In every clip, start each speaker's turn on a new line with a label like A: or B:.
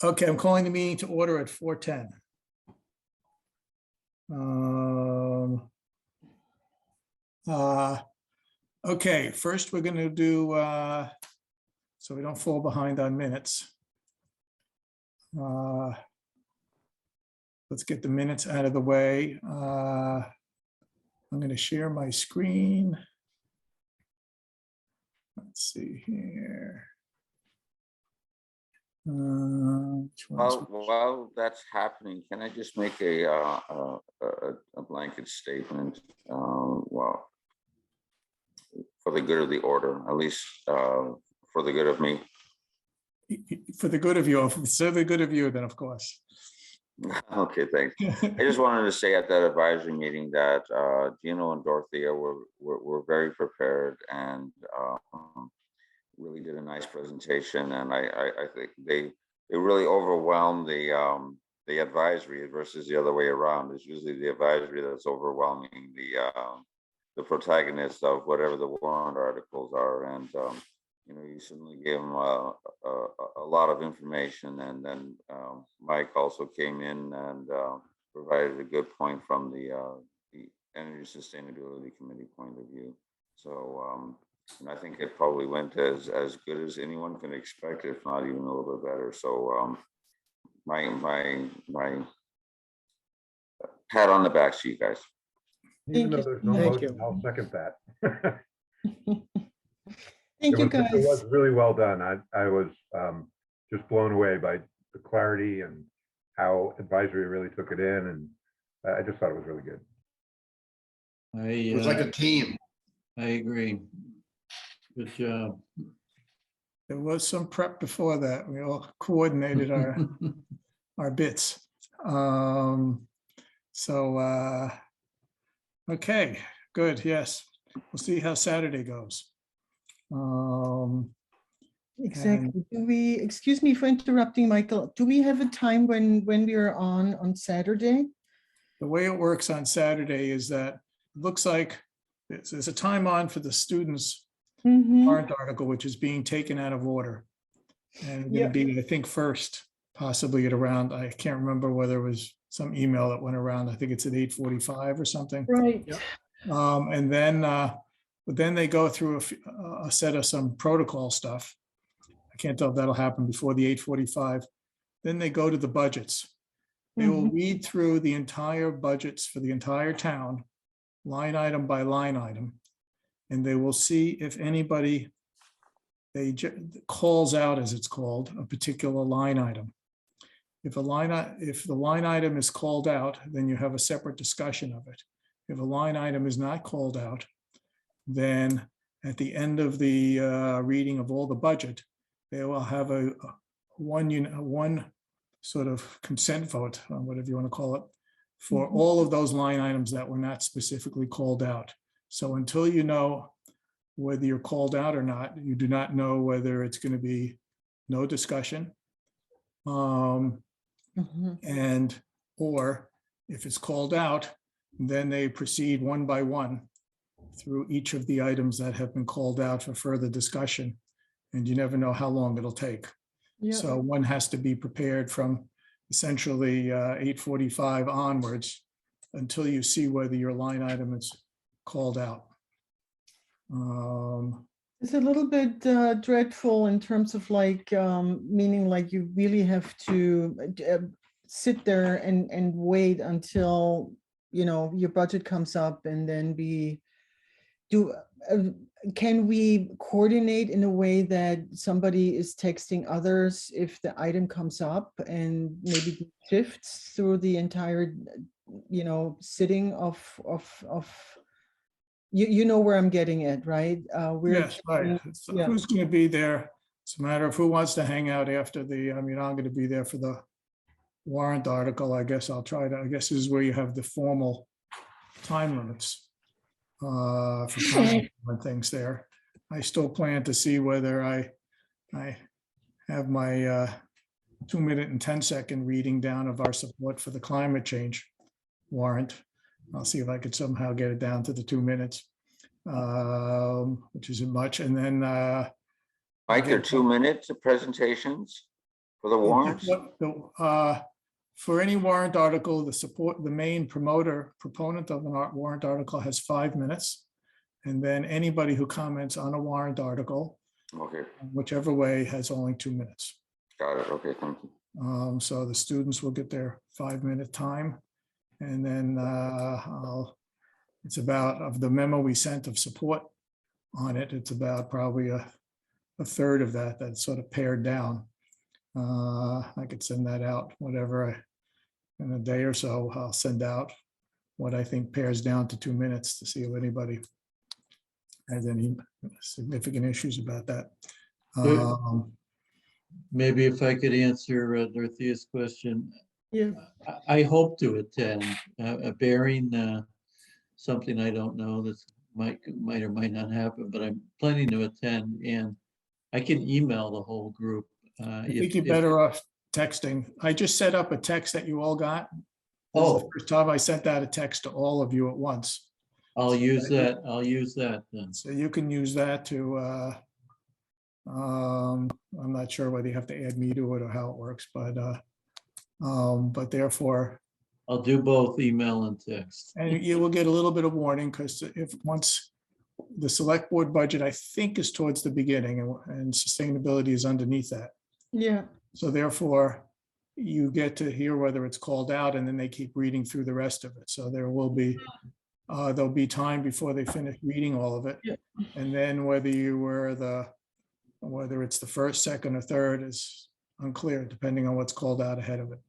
A: Okay, I'm calling the meeting to order at 4:10. Okay, first we're going to do, so we don't fall behind on minutes. Let's get the minutes out of the way. I'm going to share my screen. Let's see here.
B: While that's happening, can I just make a blanket statement? Well, for the good of the order, at least for the good of me.
A: For the good of you, if it's for the good of you, then of course.
B: Okay, thanks. I just wanted to say at that advisory meeting that Gino and Dorothea were very prepared and really did a nice presentation, and I think they really overwhelmed the advisory versus the other way around. It's usually the advisory that's overwhelming the protagonist of whatever the warrant articles are, and you know, you certainly gave them a lot of information, and then Mike also came in and provided a good point from the Energy Sustainability Committee point of view. So and I think it probably went as good as anyone can expect, if not even a little bit better. So my pat on the back to you guys.
C: Even though there's no motion, I'll second that. Thank you, guys. It was really well done. I was just blown away by the clarity and how advisory really took it in, and I just thought it was really good.
D: It was like a team. I agree. Good job.
A: There was some prep before that. We all coordinated our bits. Okay, good. Yes, we'll see how Saturday goes.
C: Exactly. Do we, excuse me for interrupting, Michael, do we have a time when we are on Saturday?
A: The way it works on Saturday is that it looks like there's a time on for the students' warrant article, which is being taken out of order. And going to be, I think, first, possibly at around, I can't remember whether it was some email that went around. I think it's at 8:45 or something.
C: Right.
A: And then they go through a set of some protocol stuff. I can't tell if that'll happen before the 8:45. Then they go to the budgets. They will read through the entire budgets for the entire town, line item by line item, and they will see if anybody calls out, as it's called, a particular line item. If the line item is called out, then you have a separate discussion of it. If a line item is not called out, then at the end of the reading of all the budget, they will have one sort of consent vote, whatever you want to call it, for all of those line items that were not specifically called out. So until you know whether you're called out or not, you do not know whether it's going to be no discussion, and or if it's called out, then they proceed one by one through each of the items that have been called out for further discussion, and you never know how long it'll take. So one has to be prepared from essentially 8:45 onwards until you see whether your line item is called out.
C: It's a little bit dreadful in terms of like, meaning like you really have to sit there and wait until, you know, your budget comes up, and then can we coordinate in a way that somebody is texting others if the item comes up, and maybe shifts through the entire, you know, sitting of you know where I'm getting at, right?
A: Yes, right. So who's going to be there? It's a matter of who wants to hang out after the, I mean, I'm going to be there for the warrant article. I guess I'll try to, I guess this is where you have the formal time limits for comment and things there. I still plan to see whether I have my 2-minute and 10-second reading down of our support for the climate change warrant. I'll see if I could somehow get it down to the 2 minutes, which isn't much. And then
B: Mike, your 2 minutes of presentations For the warrants?
A: For any warrant article, the main proponent of an warrant article has 5 minutes. And then anybody who comments on a warrant article,
B: Okay,
A: whichever way, has only 2 minutes.
B: got it. Okay, thank you.
A: So the students will get their 5-minute time. And then it's about, of the memo we sent of support on it, it's about probably a third of that that's sort of pared down. I could send that out, in a day or so. I'll send out what I think pares down to 2 minutes to see if anybody has any significant issues about that.
D: Maybe if I could answer Dorothea's question.
C: Yeah.
D: I hope to attend, bearing something I don't know that might or might not happen, but I'm planning to attend, and I can email the whole group.
A: I think you're better off texting. I just set up a text that you all got. This is the first time I sent out a text to all of you at once.
D: I'll use that. I'll use that then.
A: So you can use that to, I'm not sure whether you have to add me to it or how it works, but therefore,
D: I'll do both email and text.
A: and you will get a little bit of warning, because once the select board budget, I think, is towards the beginning, and sustainability is underneath that.
C: Yeah.
A: So therefore, you get to hear whether it's called out, and then they keep reading through the rest of it. So there'll be time before they finish reading all of it.
C: Yeah.
A: And then whether it's the first, second, or third is unclear, depending on what's called out ahead of it.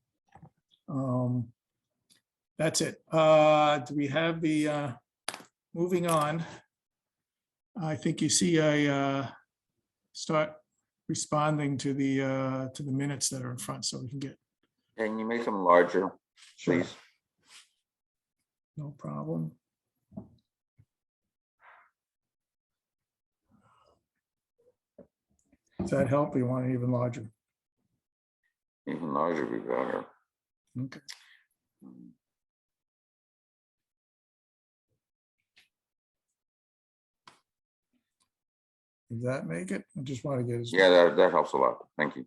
A: That's it. Do we have the, moving on? I think you see start responding to the minutes that are in front, so we can get.
B: Can you make them larger,
A: Sure.
B: please?
A: No problem. Does that help? You want it even larger?
B: Even larger would be better.
A: Okay. Does that make it? I just want to get.
B: Yeah, that helps a lot. Thank you.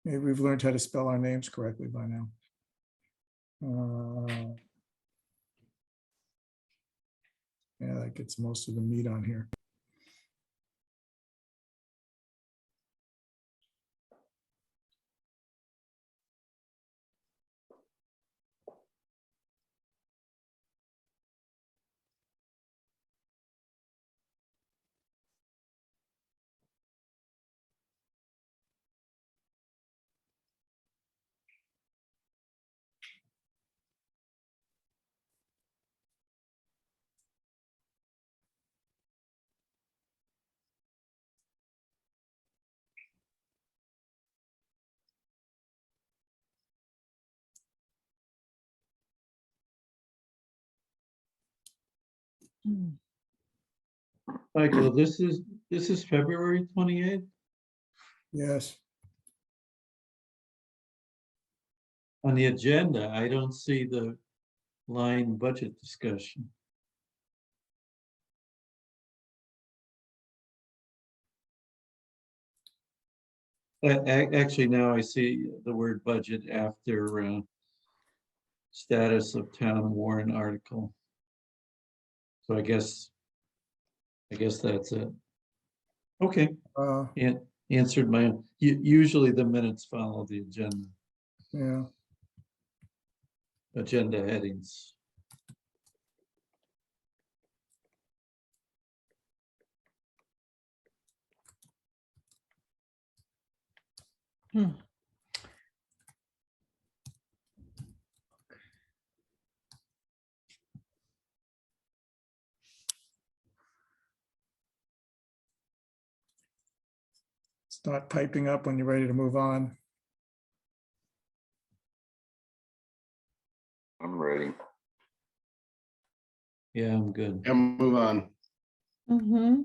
A: Maybe we've learned how to spell our names correctly by now. Yeah, that gets most of the meat on here.
D: Michael, this is February 28th.
A: Yes.
D: On the agenda, I don't see the line budget discussion. Actually, now I see the word budget after status of town warrant article. So I guess that's it. Okay, and answered my, usually the minutes follow the agenda headings.
A: Start typing up when you're ready to move on.
B: I'm ready.
D: Yeah, I'm good.
E: And move on.
C: Mm-hmm.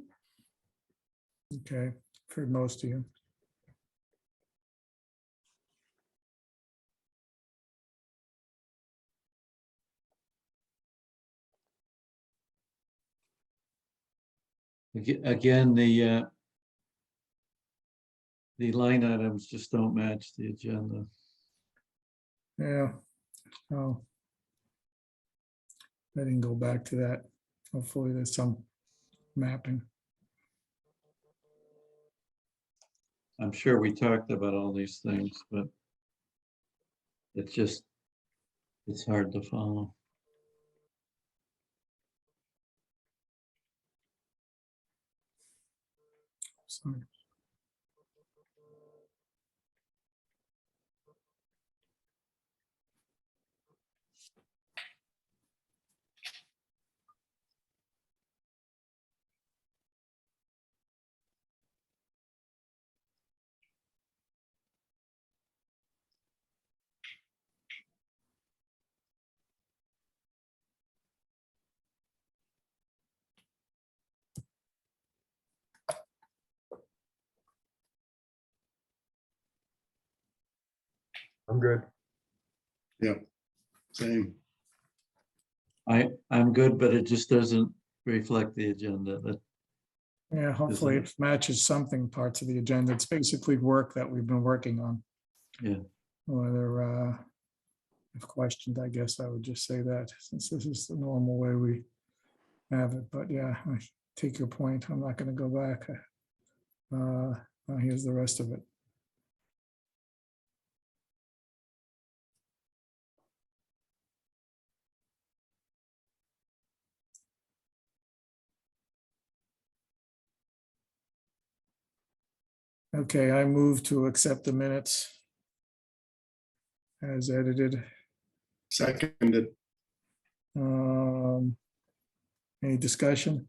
A: Okay, for most of you.
D: Again, the the line items just don't match the agenda.
A: Yeah. Oh. I didn't go back to that. Hopefully there's some mapping.
D: I'm sure we talked about all these things, but it's hard to follow.
A: Sorry.
E: I'm good.
F: Yeah, same.
D: I'm good, but it just doesn't reflect the agenda. That
A: Yeah, hopefully it matches something parts of the agenda. It's basically work that we've been working on.
D: Yeah.
A: Whether if questioned, I guess I would just say that since this is the normal way we have it. But yeah, I take your point. I'm not going to go back. Here's the rest of it. Okay, I move to accept the minutes as edited.
F: Seconded.
A: Any discussion?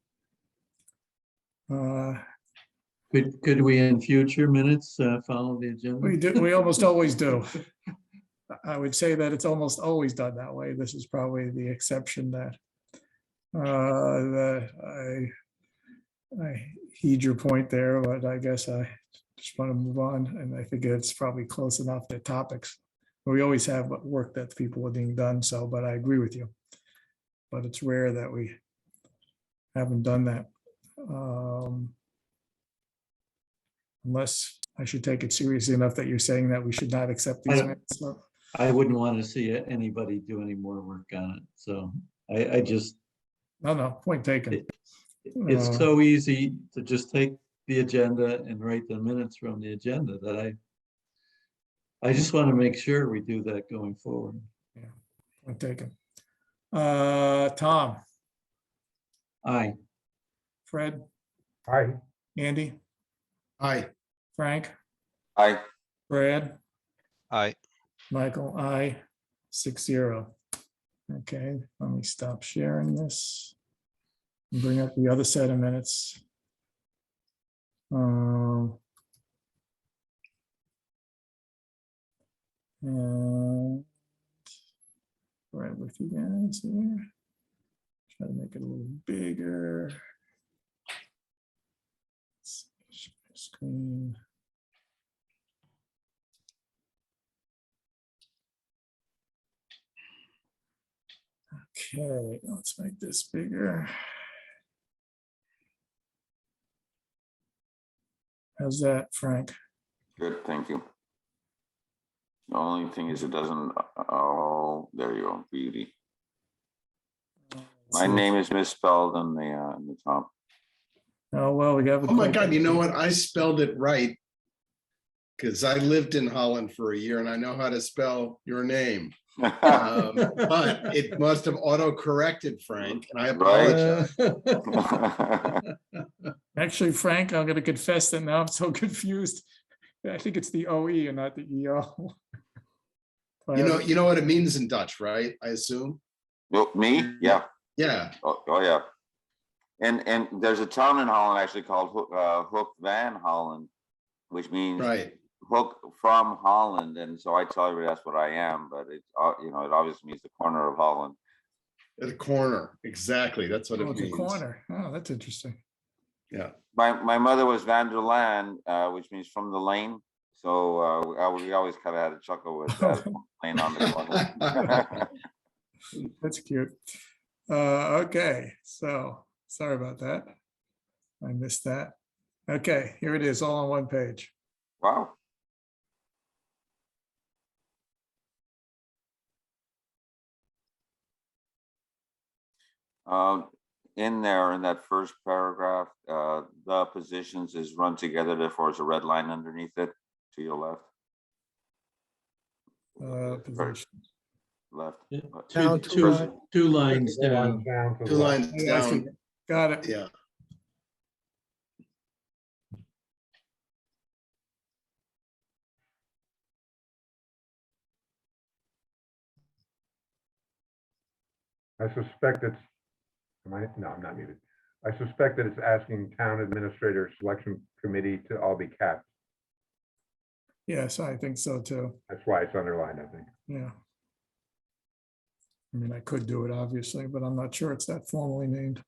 D: could we in future minutes follow the agenda?
A: We do. We almost always do. I would say that it's almost always done that way. This is probably the exception that I heed your point there, but I guess I just want to move on. And I think it's probably close enough to topics. We always have work that people are being done. So, but I agree with you. But it's rare that we haven't done that. Unless I should take it seriously enough that you're saying that we should not accept these minutes.
D: I wouldn't want to see anybody do any more work on it. So I just,
A: No, point taken.
D: it's so easy to just take the agenda and write the minutes from the agenda that I just want to make sure we do that going forward.
A: Yeah, point taken. Tom,
D: Aye.
A: Fred,
E: Hi.
A: Andy,
F: Aye.
A: Frank,
B: Aye.
A: Brad,
G: Aye.
A: Michael, I 6-0. Okay, let me stop sharing this. And bring up the other set of minutes. And right with you guys here. Try to make it a little bigger. Let's share screen. Okay, let's make this bigger. How's that, Frank?
B: Good, thank you. The only thing is it doesn't, oh, there you go, beauty. My name is misspelled in the top.
A: Oh, well, we have.
F: Oh my God, you know what? I spelled it right. Because I lived in Holland for a year and I know how to spell your name. But it must have auto-corrected, Frank, and I apologize.
A: Actually, Frank, I'm going to confess that now I'm so confused. I think it's the OE and not the EO.
F: You know what it means in Dutch, right? I assume.
B: Oh, me? Yeah.
F: Yeah.
B: Oh, yeah. And there's a town in Holland actually called Hook van Holland, which means
F: Right.
B: Hook from Holland. And so I tell everybody that's what I am, but it it obviously means the corner of Holland.
F: At a corner. Exactly. That's what it
A: Oh, it's a
F: means.
A: corner. Oh, that's interesting.
F: Yeah.
B: My mother was Van der Laan, which means from the lane. So we always kind of had a chuckle with that lane on the corner.
A: That's cute. Okay, so sorry about that. I missed that. Okay, here it is, all on one page.
B: Wow. In there, in that first paragraph, the positions is run together, therefore there's a red line underneath it to your left.
A: Position.
B: Left.
D: Yeah,
F: Down
D: two lines down.
F: Two lines
A: Yeah, I see
F: down,
A: it. Got it.
F: yeah.
E: I suspect it's, no, I'm not muted. I suspect that it's asking town administrator selection committee to all be capped.
A: Yes, I think so too.
E: That's why it's underlined, I think.
A: Yeah. I mean, I could do it, obviously, but I'm not sure it's that formally named.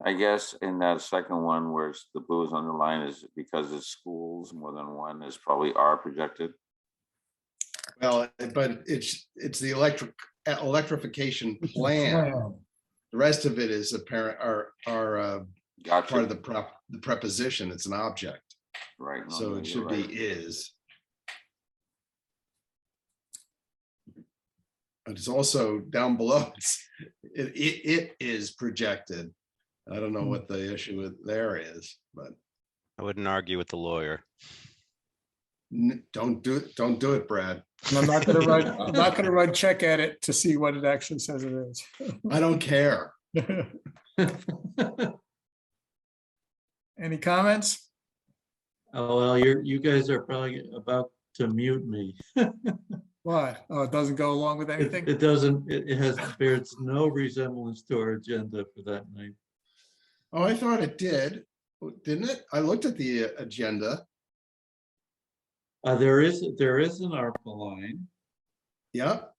B: I guess in that second one where the blue is underlined is because it's schools, more than one is probably are projected.
F: Well, but it's the electrification plan.
A: Plan.
F: The rest of it is apparent, are
B: Gotcha.
F: part of the preposition. It's an object.
B: Right. No,
F: So
B: no,
F: it
B: you're
F: should be
B: right.
F: is. But it's also down below. It is projected. I don't know what the issue with there is, but
G: I wouldn't argue with the lawyer.
F: don't do it, Brad.
A: And I'm not gonna run check at it to see what it actually says it is.
F: I don't care.
A: Any comments?
D: Oh, well, you guys are probably about to mute me.
A: What? Oh, it doesn't go along with anything?
D: It doesn't, it bears no resemblance to our agenda for that night.
F: Oh, I thought it did, didn't it? I looked at the agenda.
D: There is an ARPA line.
F: Yep.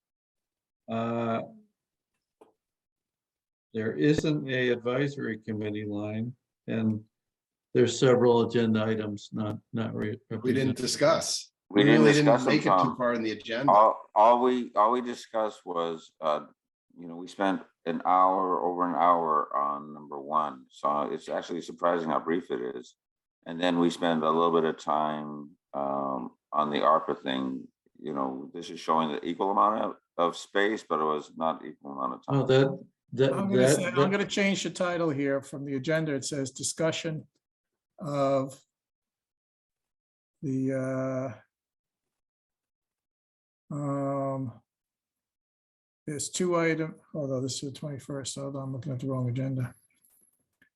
D: There isn't a advisory committee line, and there's several agenda items not
F: We didn't
D: represented.
F: discuss.
B: We didn't
F: really
B: discuss
F: didn't make
B: them,
F: it too
B: Tom.
F: far in the agenda.
B: All we discussed was, we spent over an hour on number one. So it's actually surprising how brief it is. And then we spend a little bit of time on the ARPA thing. This is showing the equal amount of space, but it was not equal amount of time.
D: Oh,
A: I'm gonna change the title here from the agenda. It says discussion of the there's two items, although this is the 21st, hold on, I'm looking at the wrong agenda.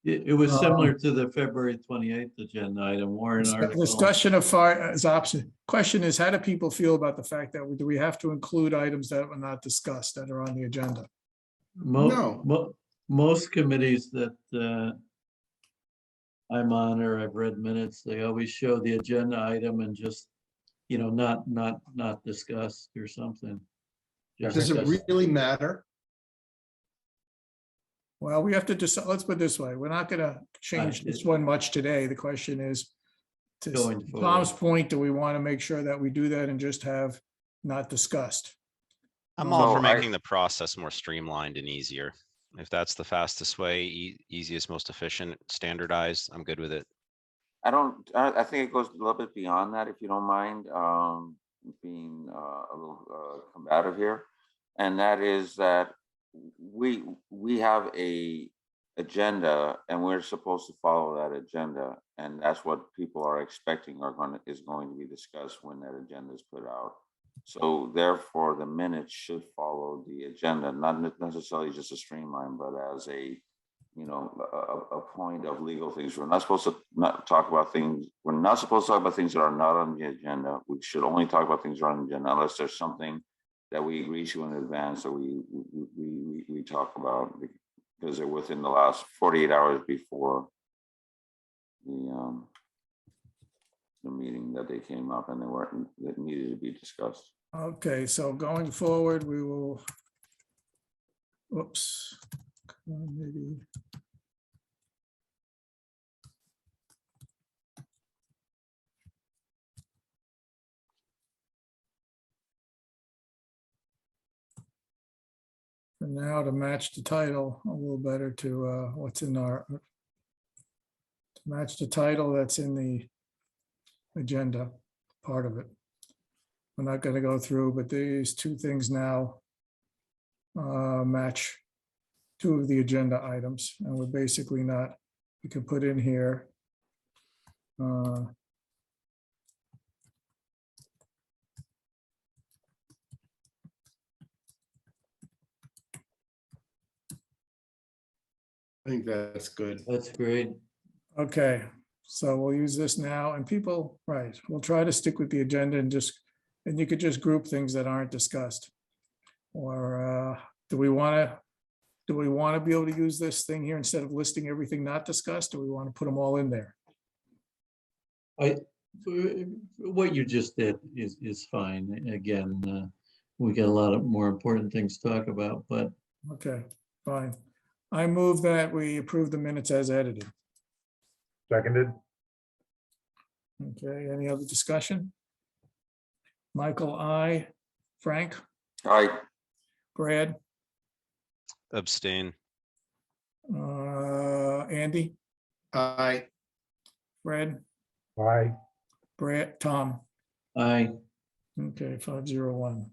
D: it was similar to the February 28th agenda item, warrant article.
A: Discussion of fire as option. Question is, how do people feel about the fact that do we have to include items that were not discussed that are on the agenda?
D: Most committees that I'm on or I've read minutes, they always show the agenda item and just, not discussed or something.
F: Does it really matter?
A: Well, we have to decide, let's put it this way, we're not gonna change this one much today. The question is, to
D: Going forward.
A: Tom's point, do we want to make sure that we do that and just have not discussed?
G: I'm all for
B: So I-
G: making the process more streamlined and easier. If that's the fastest way, easiest, most efficient, standardized, I'm good with it.
B: I think it goes a little bit beyond that, if you don't mind, being a little combative here. And that is that we have a agenda and we're supposed to follow that agenda. And that's what people are expecting is going to be discussed when that agenda is put out. So therefore the minutes should follow the agenda, not necessarily just a streamline, but as a point of legal things. We're not supposed to talk about things that are not on the agenda. We should only talk about things that are on the agenda unless there's something that we agree to in advance that we talk about because they're within the last 48 hours before the meeting that they came up and that needed to be discussed.
A: Okay, so going forward, we will, whoops. Maybe. For now, to match the title a little better to what's in our, to match the title that's in the agenda, part of it. We're not going to go through, but these two things now match two of the agenda items, and we're basically not, we can put in here.
F: I think that's good.
D: That's great.
A: Okay, so we'll use this now, and people, right, we'll try to stick with the agenda and just, and you could just group things that aren't discussed. Or do we want to be able to use this thing here instead of listing everything not discussed, or we want to put them all in there?
D: What you just did is fine. Again, we got a lot of more important things to talk about, but
A: Okay, fine. I move that we approve the minutes as edited.
E: Seconded.
A: Okay, any other discussion? Michael, I, Frank,
B: All right,
A: Brad,
G: Abstain.
A: Andy,
F: Aye.
A: Fred,
E: Aye.
A: Brad, Tom.
D: I,
A: Okay, 501.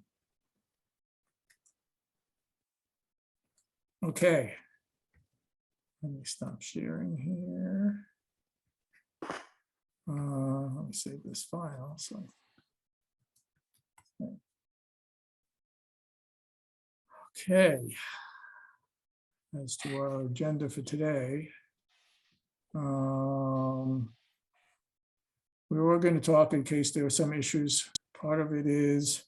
A: Okay. Let me stop sharing here. Let me save this file. So. Okay. As to our agenda for today. We were going to talk in case there were some issues. Part of it is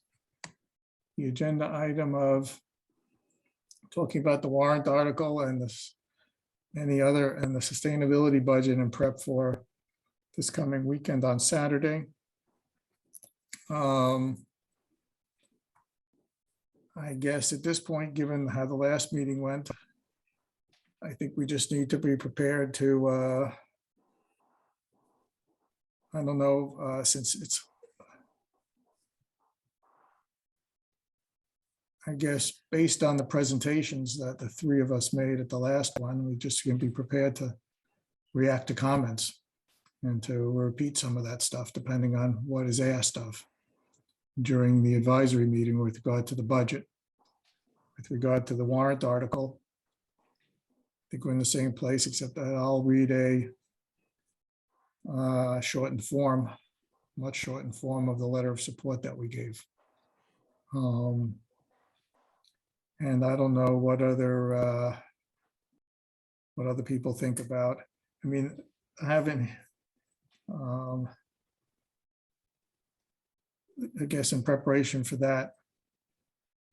A: the agenda item of talking about the warrant article and this, any other, and the sustainability budget and prep for this coming weekend on Saturday. I guess at this point, given how the last meeting went, I think we just need to be prepared to, I don't know, since it's, I guess, based on the presentations that the three of us made at the last one, we just can be prepared to react to comments and to repeat some of that stuff, depending on what is asked of during the advisory meeting with regard to the budget. With regard to the warrant article, I think we're in the same place, except that I'll read a shortened form, much shortened form of the letter of support that we gave. And I don't know what other people think about. I mean, having, I guess in preparation for that,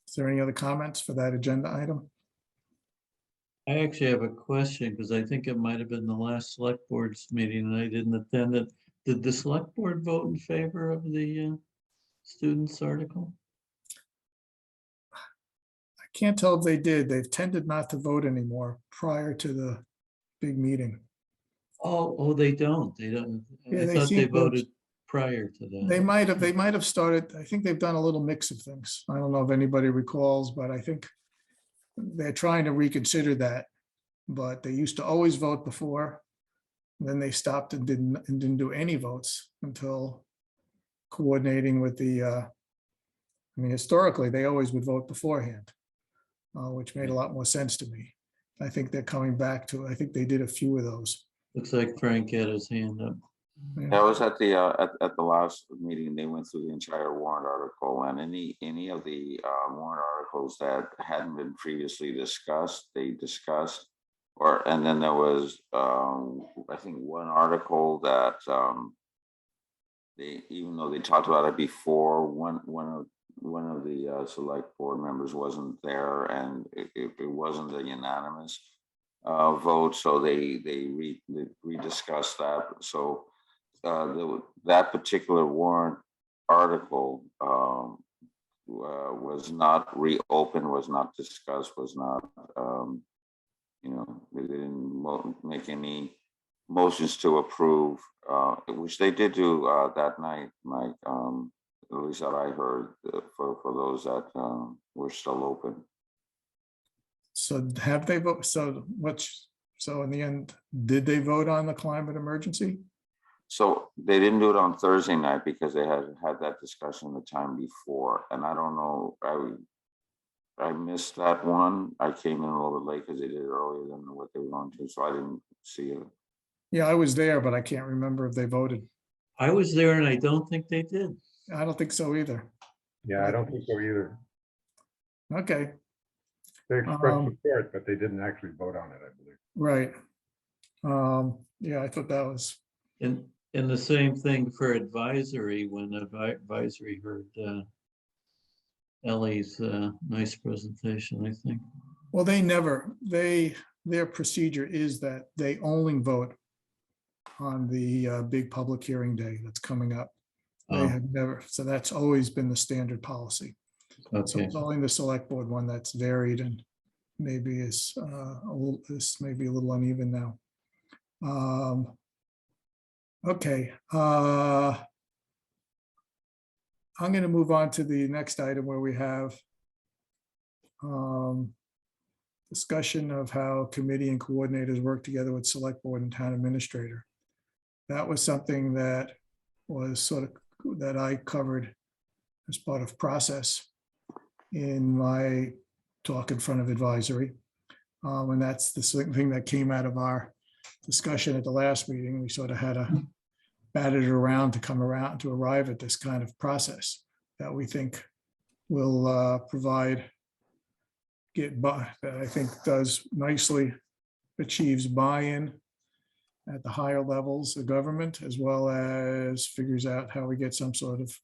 A: is there any other comments for that agenda item?
D: I actually have a question because I think it might have been the last select board's meeting and I didn't attend it. Did the select board vote in favor of the students article?
A: I can't tell if they did. They've tended not to vote anymore prior to the big meeting.
D: Oh, they don't. They don't.
A: Yeah,
D: I
A: they
D: thought they
A: seem to-
D: voted prior to that.
A: They might have started, I think they've done a little mix of things. I don't know if anybody recalls, but I think they're trying to reconsider that. But they used to always vote before. Then they stopped and didn't do any votes until coordinating with the, I mean, historically, they always would vote beforehand, which made a lot more sense to me. I think they're coming back to, I think they did a few of those.
D: Looks like Frank had his hand up.
B: that was at the last meeting. They went through the entire warrant article, and any of the warrant articles that hadn't been previously discussed, they discussed. And then there was, I think, one article that they, even though they talked about it before, one of the select board members wasn't there, and it wasn't a unanimous vote, so they rediscussed that. So that particular warrant article was not reopened, was not discussed, was not, they didn't make any motions to approve, which they did do that night, Mike, at least that I heard, for those that were still open.
A: So have they vote, so in the end, did they vote on the climate emergency?
B: So they didn't do it on Thursday night because they had that discussion the time before, and I don't know, I missed that one. I came in a little bit late because they did it earlier than what they were going to, so I didn't see it.
A: Yeah, I was there, but I can't remember if they voted.
D: I was there and I don't think they did.
A: I don't think so either.
E: Yeah, I don't think so either.
A: Okay,
E: They expressed support, but they didn't actually vote on it, I believe.
A: right. Yeah, I thought that was,
D: And the same thing for advisory, when advisory heard Ellie's nice presentation, I think.
A: well, their procedure is that they only vote on the big public hearing day that's coming up. They
D: Oh,
A: have never, so that's always been the standard policy. So
D: okay.
A: it's only the select board one that's varied and maybe is maybe a little uneven now. Okay. I'm going to move on to the next item where we have discussion of how committee and coordinators work together with select board and town administrator. That was something that was sort of, that I covered as part of process in my talk in front of advisory. And that's the thing that came out of our discussion at the last meeting. We sort of had to bat it around to come around to arrive at this kind of process that we think will provide, that I think does nicely, achieves buy-in at the higher levels of government, as well as figures out how we get some sort of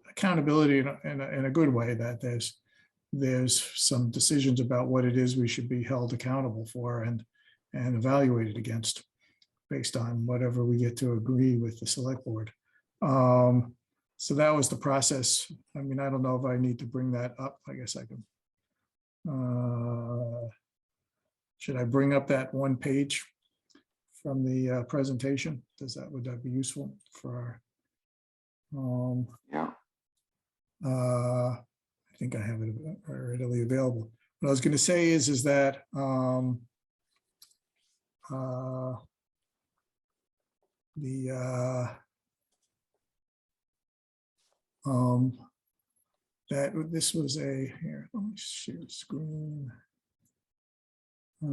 A: accountability in a good way, that there's some decisions about what it is we should be held accountable for and evaluated against based on whatever we get to agree with the select board. So that was the process. I mean, I don't know if I need to bring that up. I guess I can. Should I bring up that one page from the presentation? Would that be useful for our,
B: Yeah.
A: I think I have it readily available. What I was going to say is that that this was here, let me share the screen. I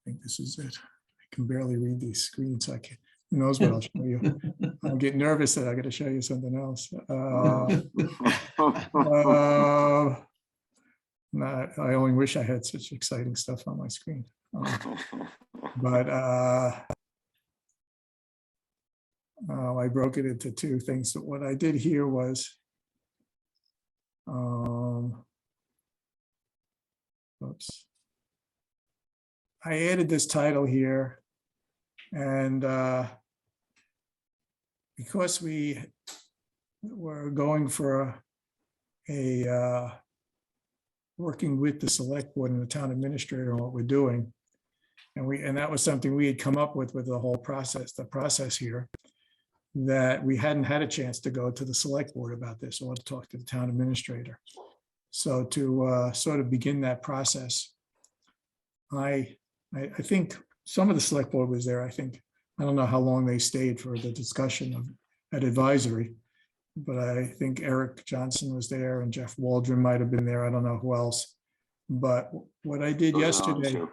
A: think this is it. I can barely read these screens. I can't, who knows what I'll show you. I'm getting nervous that I got to show you something else. I only wish I had such exciting stuff on my screen. But I broke it into two things. So what I did here was, oops. I added this title here, and because we were going for a working with the select board and the town administrator on what we're doing, and that was something we had come up with the whole process, the process here, that we hadn't had a chance to go to the select board about this or to talk to the town administrator. So to sort of begin that process, I think some of the select board was there. I don't know how long they stayed for the discussion at advisory, but I think Eric Johnson was there and Jeff Waldron might have been there. I don't know who else. But what I did yesterday,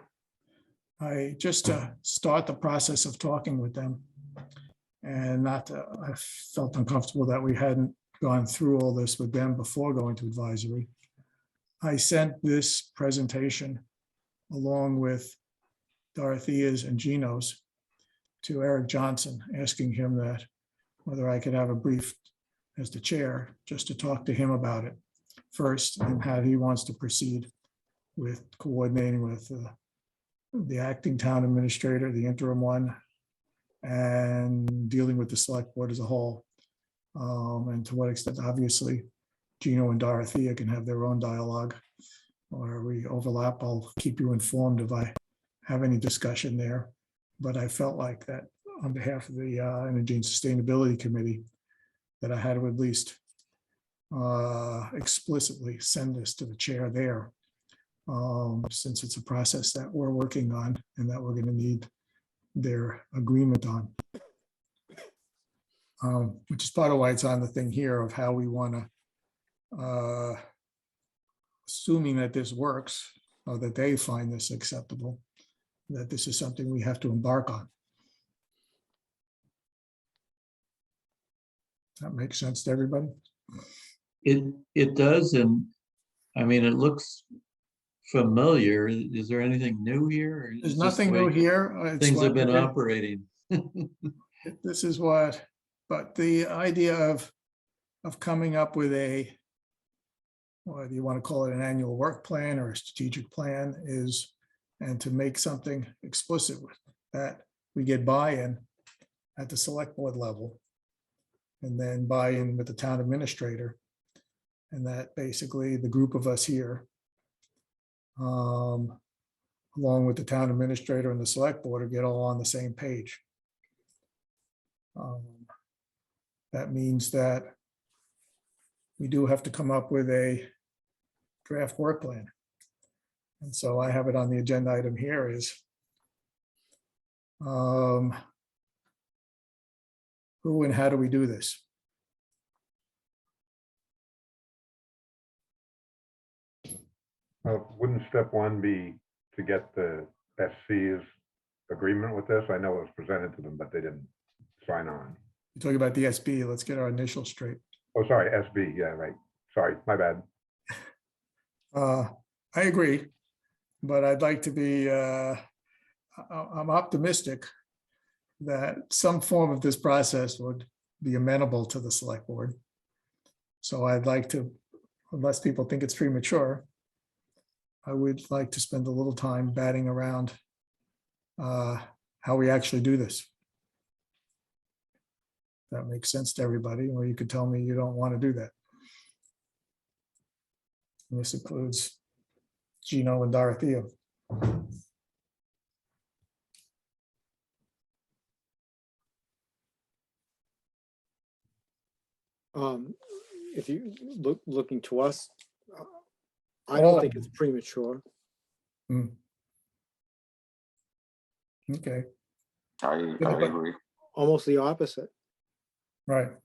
A: I just to start the process of talking with them, and I felt uncomfortable that we hadn't gone through all this with them before going to advisory. I sent this presentation along with Dorothea's and Gino's to Eric Johnson, asking him that whether I could have a brief as the chair, just to talk to him about it first and how he wants to proceed with coordinating with the acting town administrator, the interim one, and dealing with the select board as a whole. And to what extent, obviously, Gino and Dorothea can have their own dialogue, or we overlap. I'll keep you informed if I have any discussion there. But I felt like that on behalf of the Energy and Sustainability Committee, that I had to at least explicitly send this to the chair there, since it's a process that we're working on and that we're going to need their agreement on. Which is part of why it's on the thing here of how we want to, assuming that this works, or that they find this acceptable, that this is something we have to embark on. That makes sense to everybody?
D: It does, and I mean, it looks familiar. Is there anything new here? or
A: There's
D: is this
A: nothing
D: the
A: new
D: way
A: here. It's
D: Things have
A: what-
D: been operating.
A: This is what, but the idea of coming up with a, whether you want to call it an annual work plan or a strategic plan, is, and to make something explicit with that, we get buy-in at the select board level, and then buy-in with the town administrator, and that basically the group of us here, along with the town administrator and the select board, get all on the same page. That means that we do have to come up with a draft work plan. And so I have it on the agenda item here is who and how do we do this?
E: Wouldn't step one be to get the SC's agreement with this? I know it was presented to them, but they didn't sign on.
A: You're talking about the SB. Let's get our initials straight.
E: Oh, sorry, SB, yeah, right. Sorry, my bad.
A: I agree, but I'd like to be, I'm optimistic that some form of this process would be amenable to the select board. So I'd like to, unless people think it's premature, I would like to spend a little time batting around how we actually do this. That makes sense to everybody, or you could tell me you don't want to do that. And this includes Gino and Dorothea.
H: If you looking to us, I
A: Oh.
H: don't think it's premature.
A: Okay,
B: I agree.
H: Almost the opposite.
A: right.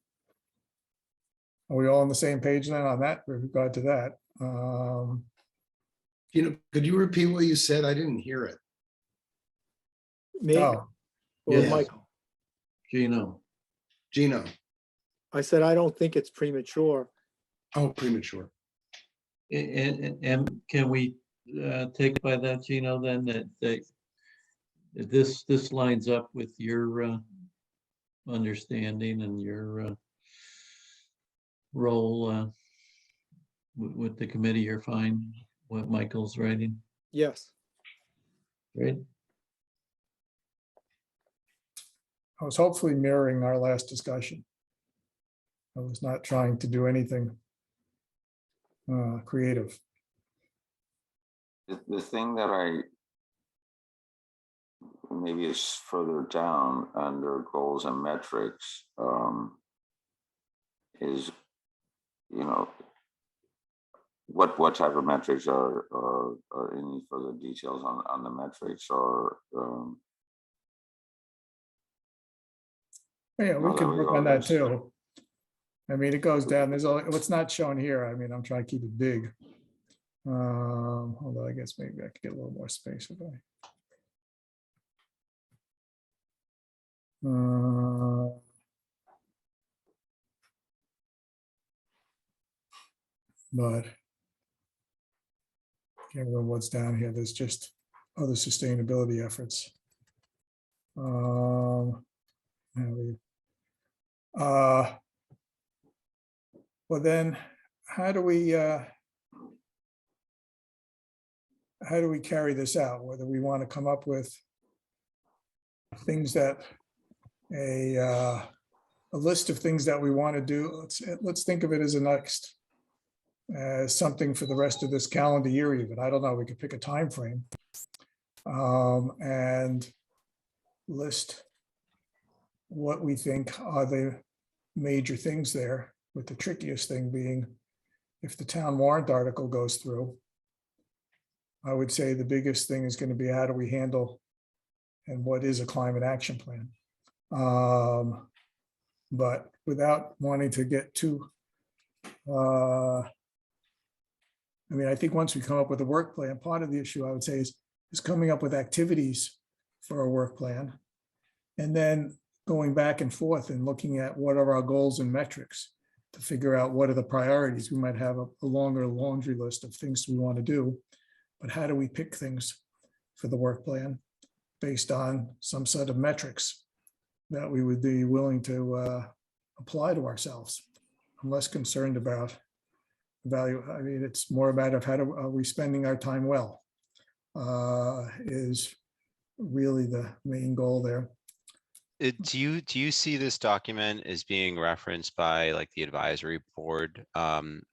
A: Are we all on the same page then on that, with regard to that?
F: Could you repeat what you said? I didn't hear it.
H: Me
A: Oh,
H: or
D: Yes.
H: Michael?
D: Gino,
F: Gino,
H: I said, I don't think it's premature.
F: oh, premature.
D: and can we take by that, Gino, then that this lines up with your understanding and your role with the committee? You're fine, what Michael's writing,
H: Yes.
D: right?
A: I was hopefully mirroring our last discussion. I was not trying to do anything creative.
B: The thing that maybe is further down under goals and metrics is, what type of metrics are any further details on the metrics, or
A: Yeah, we
B: No,
A: can
B: there we
A: work
B: go,
A: on that
B: that's-
A: too. I mean, it goes down, there's what's not shown here. I mean, I'm trying to keep it big. Although I guess maybe I could get a little more space if I. But can't remember what's down here. There's just other sustainability efforts. Well, then, how do we carry this out? Whether we want to come up with things that a list of things that we want to do. Let's think of it as something for the rest of this calendar year even. I don't know, we could pick a time frame. And list what we think are the major things there, with the trickiest thing being if the town warrant article goes through. I would say the biggest thing is going to be how do we handle and what is a climate action plan? But without wanting to get too, I think once we come up with a work plan, part of the issue I would say is coming up with activities for a work plan. And then going back and forth and looking at what are our goals and metrics to figure out what are the priorities. We might have a longer laundry list of things we want to do, but how do we pick things for the work plan based on some set of metrics that we would be willing to apply to ourselves? I'm less concerned about value. I mean, it's more about are we spending our time well, is really the main goal there.
G: Do you see this document as being referenced by like the advisory board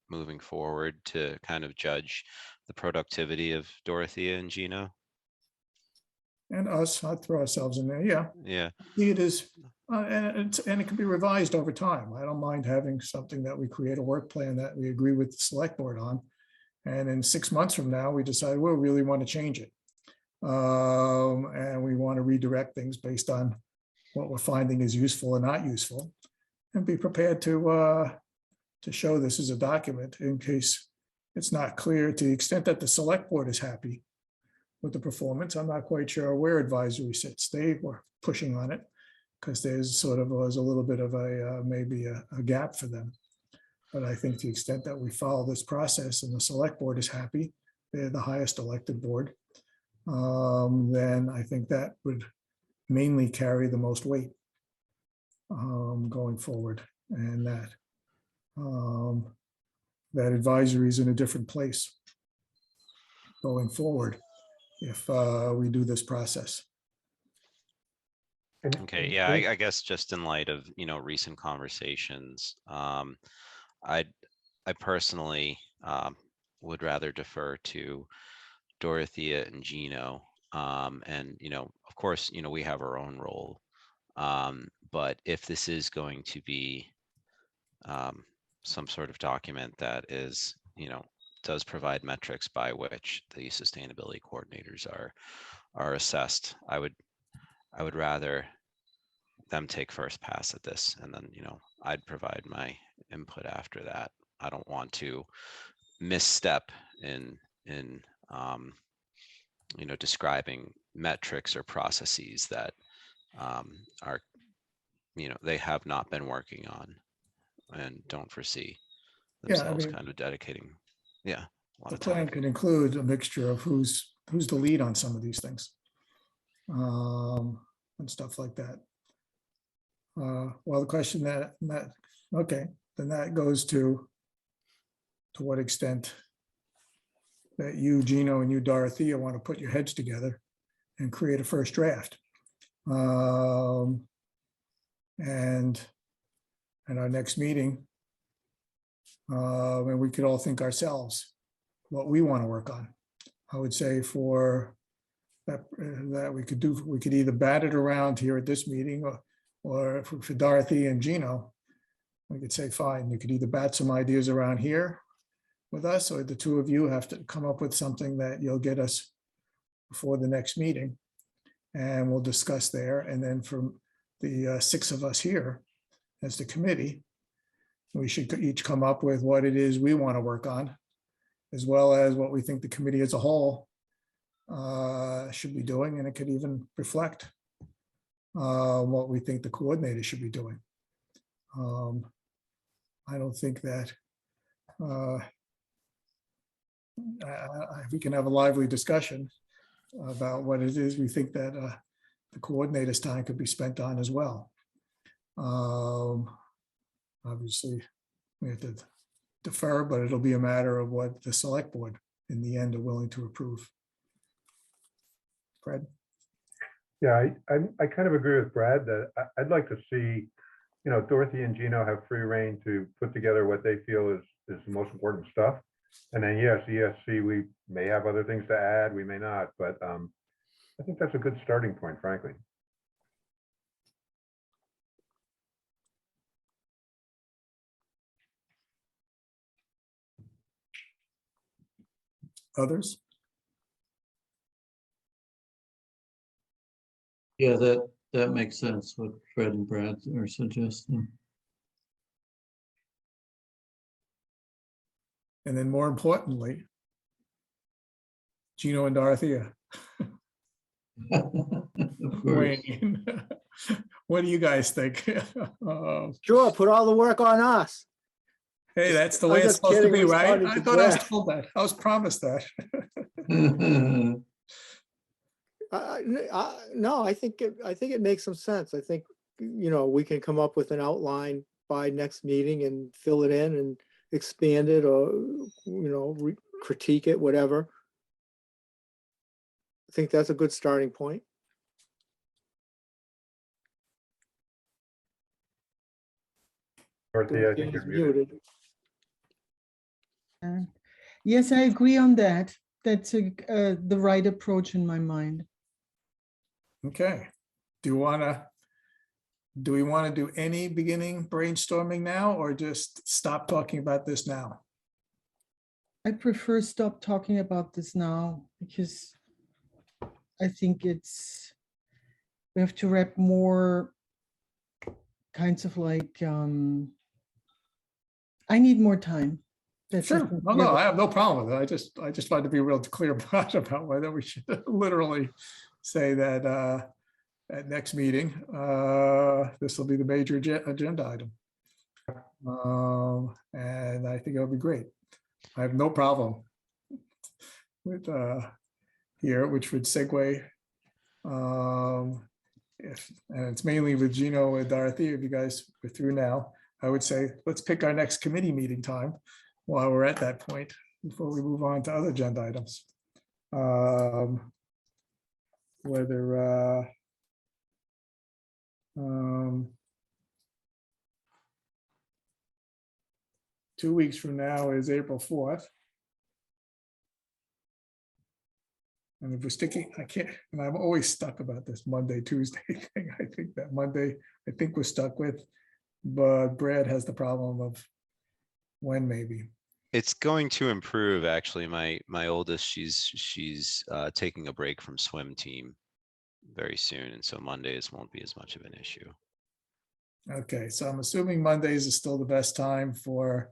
G: moving forward to kind of judge the productivity of Dorothea and Gino?
A: And us, I'd throw ourselves in there. Yeah.
G: Yeah.
A: It is, and it can be revised over time. I don't mind having something that we create a work plan that we agree with the select board on. And in 6 months from now, we decide we really want to change it. And we want to redirect things based on what we're finding is useful and not useful, and be prepared to show this as a document in case it's not clear. To the extent that the select board is happy with the performance, I'm not quite sure where advisory sits. They were pushing on it because there's sort of was a little bit of maybe a gap for them. But I think to the extent that we follow this process and the select board is happy, they're the highest elected board, then I think that would mainly carry the most weight going forward, and that advisory is in a different place going forward if we do this process.
G: Okay, yeah, I guess just in light of, recent conversations, I personally would rather defer to Dorothea and Gino. And, of course, we have our own role. But if this is going to be some sort of document that is, does provide metrics by which the sustainability coordinators are assessed, I would rather them take first pass at this, and then, I'd provide my input after that. I don't want to misstep in describing metrics or processes that are, they have not been working on and don't foresee themselves kind of dedicating. Yeah.
A: The plan can include a mixture of who's the lead on some of these things and stuff like that. Well, the question that okay, then that goes to what extent that you, Gino, and you, Dorothea, want to put your heads together and create a first draft. And at our next meeting, and we could all think ourselves what we want to work on. I would say for that we could either bat it around here at this meeting, or for Dorothea and Gino, we could say, fine, you could either bat some ideas around here with us, or the two of you have to come up with something that you'll get us before the next meeting, and we'll discuss there. And then from the 6 of us here as the committee, we should each come up with what it is we want to work on, as well as what we think the committee as a whole should be doing. And it could even reflect what we think the coordinator should be doing. I don't think that we can have a lively discussion about what it is we think that the coordinator's time could be spent on as well. Obviously, we have to defer, but it'll be a matter of what the select board in the end are willing to approve. Fred?
E: Yeah, I kind of agree with Brad that I'd like to see, Dorothy and Gino have free reign to put together what they feel is the most important stuff. And then, yes, ESC, we may have other things to add, we may not, but I think that's a good starting point, frankly.
A: Others?
D: Yeah, that makes sense, what Fred and Brad are suggesting.
A: And then more importantly, Gino and Dorothea.
D: Of course.
A: Wayne, what do you guys think?
H: Sure, put all the work on us.
A: Hey, that's the
H: I'm
A: way it's
H: just
A: supposed to
H: kidding,
A: be, right?
H: responding
A: I
H: to
A: thought I was
H: Brad.
A: told that. I was promised that.
H: No, I think it makes some sense. I think, we can come up with an outline by next meeting and fill it in and expand it or, critique it, whatever. I think that's a good starting point.
E: Dorothy, I think
H: Dorothea's
E: you're muted.
C: Yes, I agree on that. That's the right approach in my mind.
A: Okay. Do we want to do any beginning brainstorming now or just stop talking about this now?
C: I prefer stop talking about this now because I think we have to wrap more kinds of like, I need more time. That's
A: Sure. No, I have no problem with it. I just wanted to be real clear about whether we should literally say that at next meeting, this will be the major agenda item. And I think it'll be great. I have no problem with here, which would segue. And it's mainly with Gino and Dorothy. If you guys are through now, I would say let's pick our next committee meeting time while we're at that point before we move on to other agenda items. Whether 2 weeks from now is April 4th. And if we're sticking, I can't, and I'm always stuck about this Monday, Tuesday thing. I think that Monday, I think we're stuck with, but Brad has the problem of when maybe.
G: It's going to improve, actually. My oldest, she's taking a break from swim team very soon, and so Mondays won't be as much of an issue.
A: Okay, so I'm assuming Mondays is still the best time for,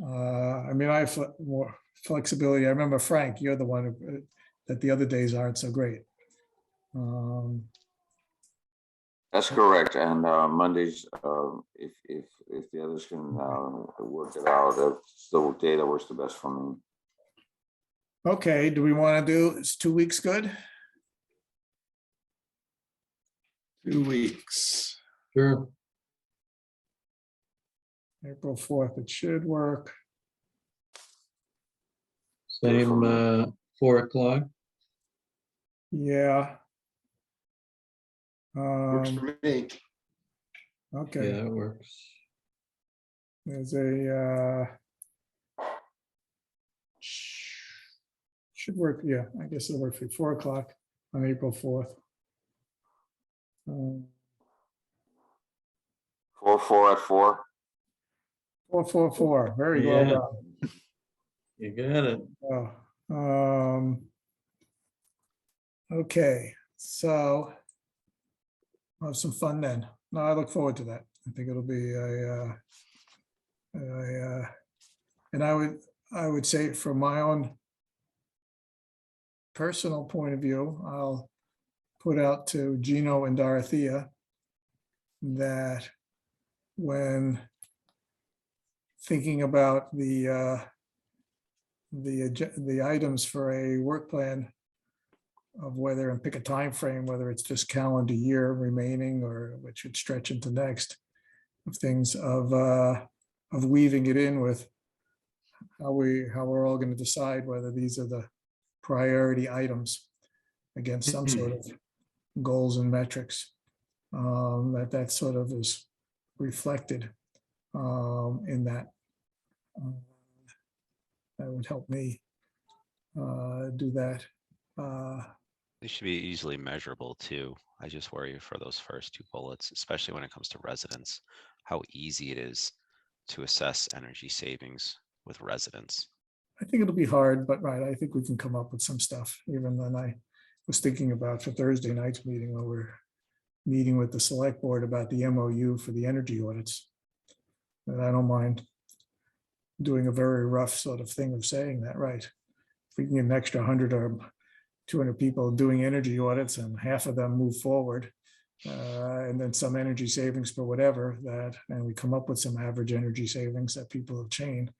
A: I mean, I have more flexibility. I remember Frank, you're the one who, that the other days aren't so great.
B: That's correct. And Mondays, if the others can work it out, it's the day that works the best for me.
A: Okay, do we want to do, is 2 weeks good?
F: 2 weeks.
D: Sure.
A: April 4th, it should work.
D: Same 4 o'clock.
A: Yeah.
F: Works for me.
A: Okay,
D: Yeah, it works.
A: there's a, should work, yeah, I guess it'll work for 4 o'clock on April 4th.
B: 4 at 4.
A: 444, very well
D: Yeah.
A: done.
D: You got it.
A: Oh, okay, so I'll have some fun then. No, I look forward to that. I think it'll be and I would say from my own personal point of view, I'll put out to Gino and Dorothea that when thinking about the items for a work plan of whether, and pick a time frame, whether it's this calendar year remaining or which should stretch into next, of things of weaving it in with how we're all going to decide whether these are the priority items against some sort of goals and metrics. That sort of is reflected in that. That would help me do that.
G: They should be easily measurable too. I just worry for those first two bullets, especially when it comes to residents, how easy it is to assess energy savings with residents.
A: I think it'll be hard, but right, I think we can come up with some stuff. Even then, I was thinking about for Thursday night's meeting when we're meeting with the select board about the MOU for the energy audits. And I don't mind doing a very rough sort of thing of saying that, right? If we can get an extra 100 or 200 people doing energy audits and half of them move forward, and then some energy savings for whatever that, and we come up with some average energy savings that people have chained,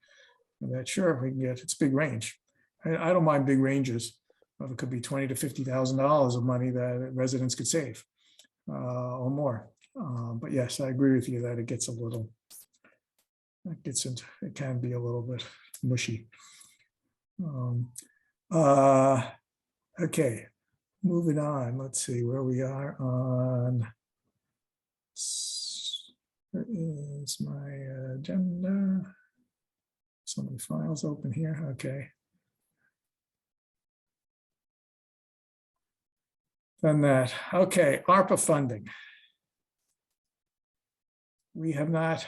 A: and that sure we can get, it's big range. I don't mind big ranges. It could be $20,000 to $50,000 of money that residents could save or more. But yes, I agree with you that it gets a little, it can be a little bit mushy. Okay, moving on. Let's see where we are on. Where is my agenda? So many files open here. Okay. Done that. Okay, ARPA funding. We have not.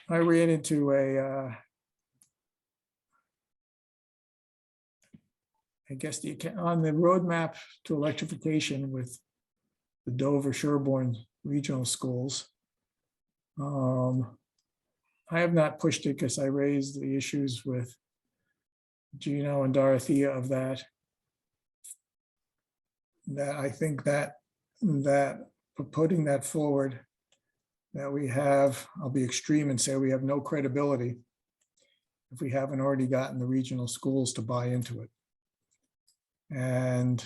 A: I ran into I guess on the roadmap to electrification with the Dover Sherborn regional schools. I have not pushed it because I raised the issues with Gino and Dorothea of that. That I think that for putting that forward, that we have, I'll be extreme and say we have no credibility if we haven't already gotten the regional schools to buy into it. And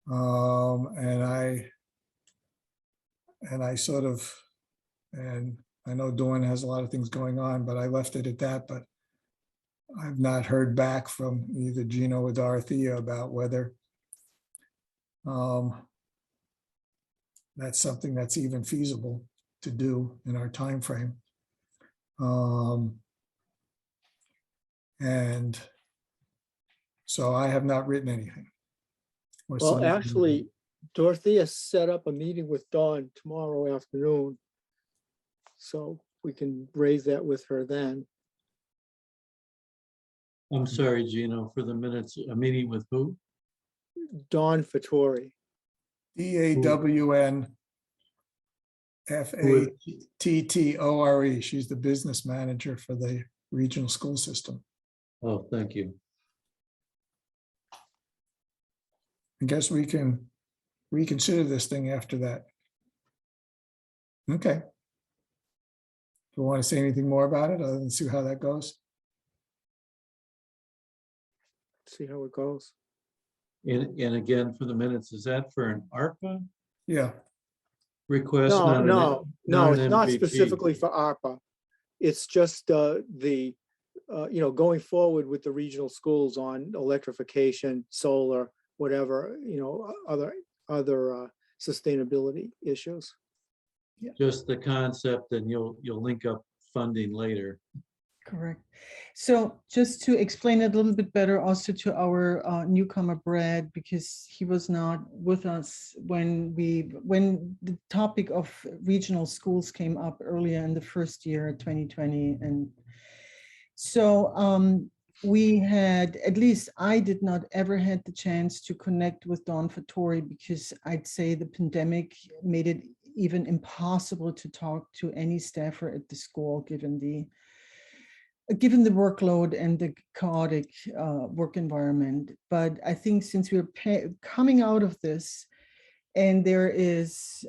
A: I sort of, and I know Dawn has a lot of things going on, but I left it at that. But I've not heard back from either Gino or Dorothea about whether that's something that's even feasible to do in our time frame. And so I have not written anything. or
H: Well,
A: seen anything.
H: actually, Dorothea set up a meeting with Dawn tomorrow afternoon. So we can raise that with her then.
D: I'm sorry, Gino, for the minutes, a meeting with who?
H: Dawn Fattori.
A: DAWN FATTORE. She's the business manager for the regional school system.
D: Oh, thank you.
A: I guess we can reconsider this thing after that. Okay. Do you want to say anything more about it other than see how that goes?
H: See how it goes.
D: And again, for the minutes, is that for an ARPA
A: Yeah.
D: request?
H: No,
D: not an-
H: no,
D: not an
H: it's not
D: MVP?
H: specifically for ARPA. It's just going forward with the regional schools on electrification, solar, whatever, other sustainability issues.
D: Just the concept, and you'll link up funding later.
C: Correct. So just to explain it a little bit better also to our newcomer Brad, because he was not with us when the topic of regional schools came up earlier in the first year, 2020. And so we had, at least I did not ever had the chance to connect with Dawn Fattori, because I'd say the pandemic made it even impossible to talk to any staffer at the school, given the workload and the chaotic work environment. But I think since we're coming out of this, and there is,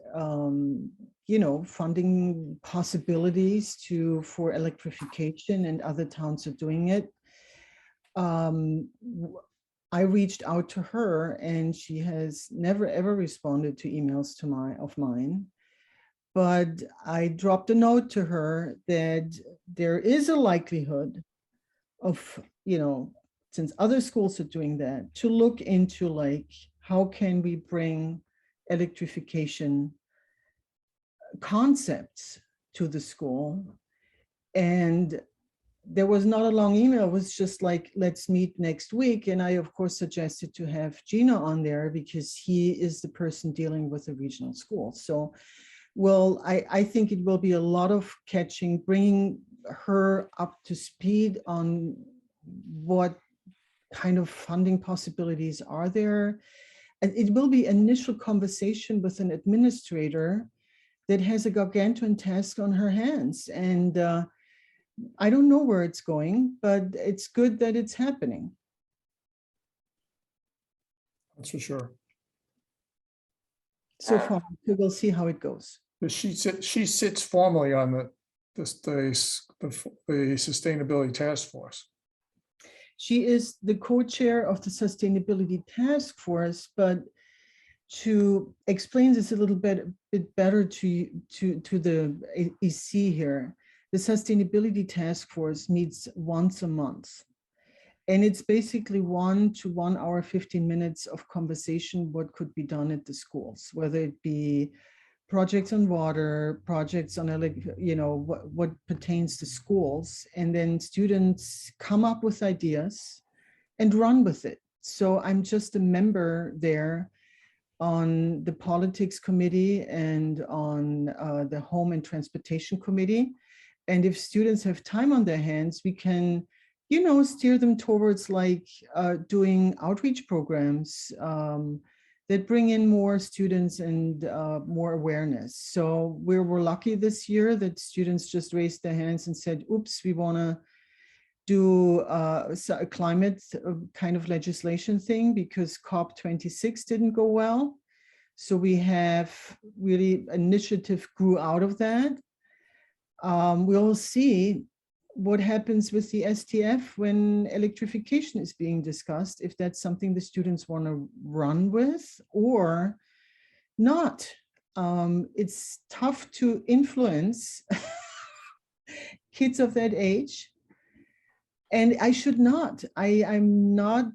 C: funding possibilities for electrification, and other towns are doing it, I reached out to her, and she has never ever responded to emails of mine. But I dropped a note to her that there is a likelihood of, since other schools are doing that, to look into like, how can we bring electrification concepts to the school? And there was not a long email, it was just like, let's meet next week. And I, of course, suggested to have Gina on there because he is the person dealing with the regional school. So, well, I think it will be a lot of catching, bringing her up to speed on what kind of funding possibilities are there. And it will be initial conversation with an administrator that has a gargantuan task on her hands. And I don't know where it's going, but it's good that it's happening.
A: That's for sure.
C: So far, we'll see how it goes.
A: But she sits formally on the sustainability task force.
C: She is the co-chair of the Sustainability Task Force, but to explain this a little bit better to the EC here, the Sustainability Task Force meets once a month. And it's basically 1 to 1 hour, 15 minutes of conversation, what could be done at the schools, whether it be projects on water, projects on, what pertains to schools. And then students come up with ideas and run with it. So I'm just a member there on the politics committee and on the home and transportation committee. And if students have time on their hands, we can, steer them towards like doing outreach programs that bring in more students and more awareness. So we were lucky this year that students just raised their hands and said, oops, we want to do a climate kind of legislation thing because COP26 didn't go well. So we have really initiative grew out of that. We'll see what happens with the STF when electrification is being discussed, if that's something the students want to run with or not. It's tough to influence kids of that age. And I should not. I'm not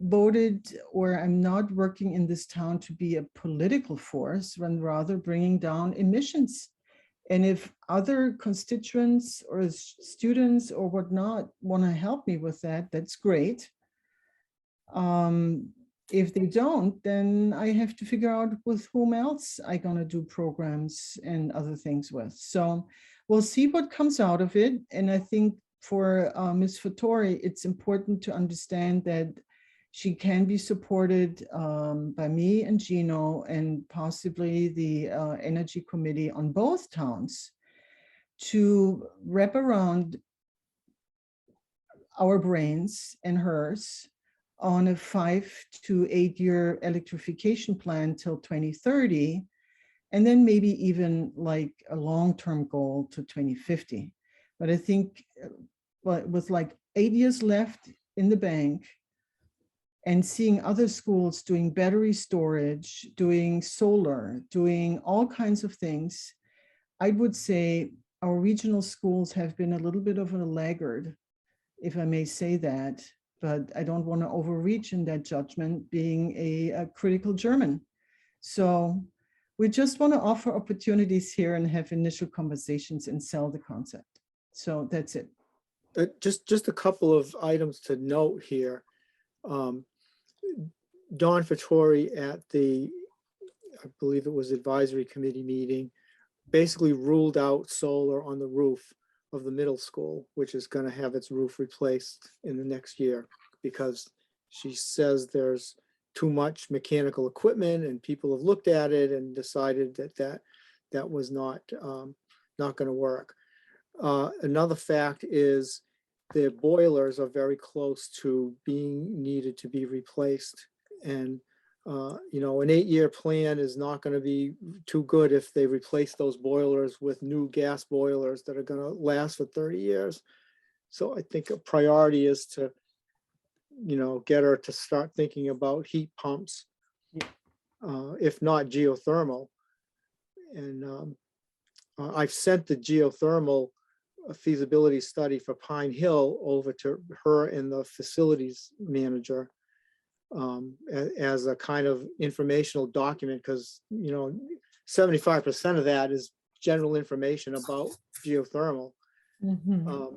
C: voted or I'm not working in this town to be a political force, when rather bringing down emissions. And if other constituents or students or whatnot want to help me with that, that's great. If they don't, then I have to figure out with whom else I'm going to do programs and other things with. So we'll see what comes out of it. And I think for Ms. Fattori, it's important to understand that she can be supported by me and Gino and possibly the Energy Committee on both towns to wrap around our brains and hers on a 5 to 8 year electrification plan till 2030, and then maybe even like a long-term goal to 2050. But I think with like 8 years left in the bank, and seeing other schools doing battery storage, doing solar, doing all kinds of things, I would say our regional schools have been a little bit of a laggard, if I may say that, but I don't want to overreach in that judgment, being a critical German. So we just want to offer opportunities here and have initial conversations and sell the concept. So that's it.
H: Just a couple of items to note here. Don Fattori at the, I believe it was advisory committee meeting, basically ruled out solar on the roof of the middle school, which is going to have its roof replaced in the next year because she says there's too much mechanical equipment and people have looked at it and decided that was not going to work. Another fact is the boilers are very close to being needed to be replaced. And, an 8-year plan is not going to be too good if they replace those boilers with new gas boilers that are going to last for 30 years. So I think a priority is to, get her to start thinking about heat pumps, if not geothermal. And I've sent the geothermal a feasibility study for Pine Hill over to her and the facilities manager as a kind of informational document, because, you know, 75% of that is general information about geothermal.
C: Mhm.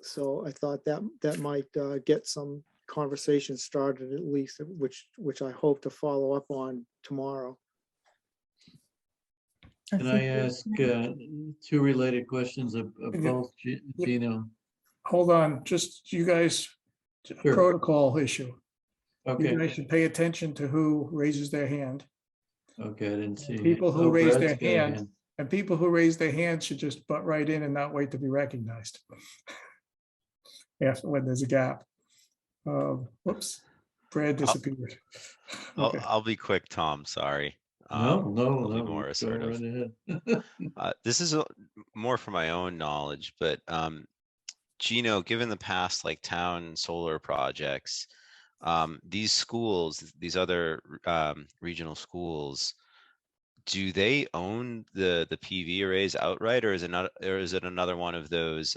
H: So I thought that might get some conversation started at least, which I hope to follow up on tomorrow.
D: Can I ask two related questions of
A: Yeah.
D: both, Gino?
A: Hold on, just you guys,
D: Sure.
A: protocol issue. You
D: Okay,
A: guys should pay attention to who raises their hand.
D: okay, I didn't see.
A: People who
D: Oh,
A: raise
D: Brad's
A: their
D: got a
A: hand, and people who raise their hand should just butt right in and not wait to be recognized. After when there's a gap. Whoops, Brad disappeared. Okay,
G: I'll be quick, Tom, sorry.
D: No, no,
G: I'll be
D: no.
G: more
D: Go
G: assertive.
D: right ahead.
G: This is more for my own knowledge, but Gino, given the past like town solar projects, these schools, these other regional schools, do they own the PV arrays outright, or is it not, or is it another one of those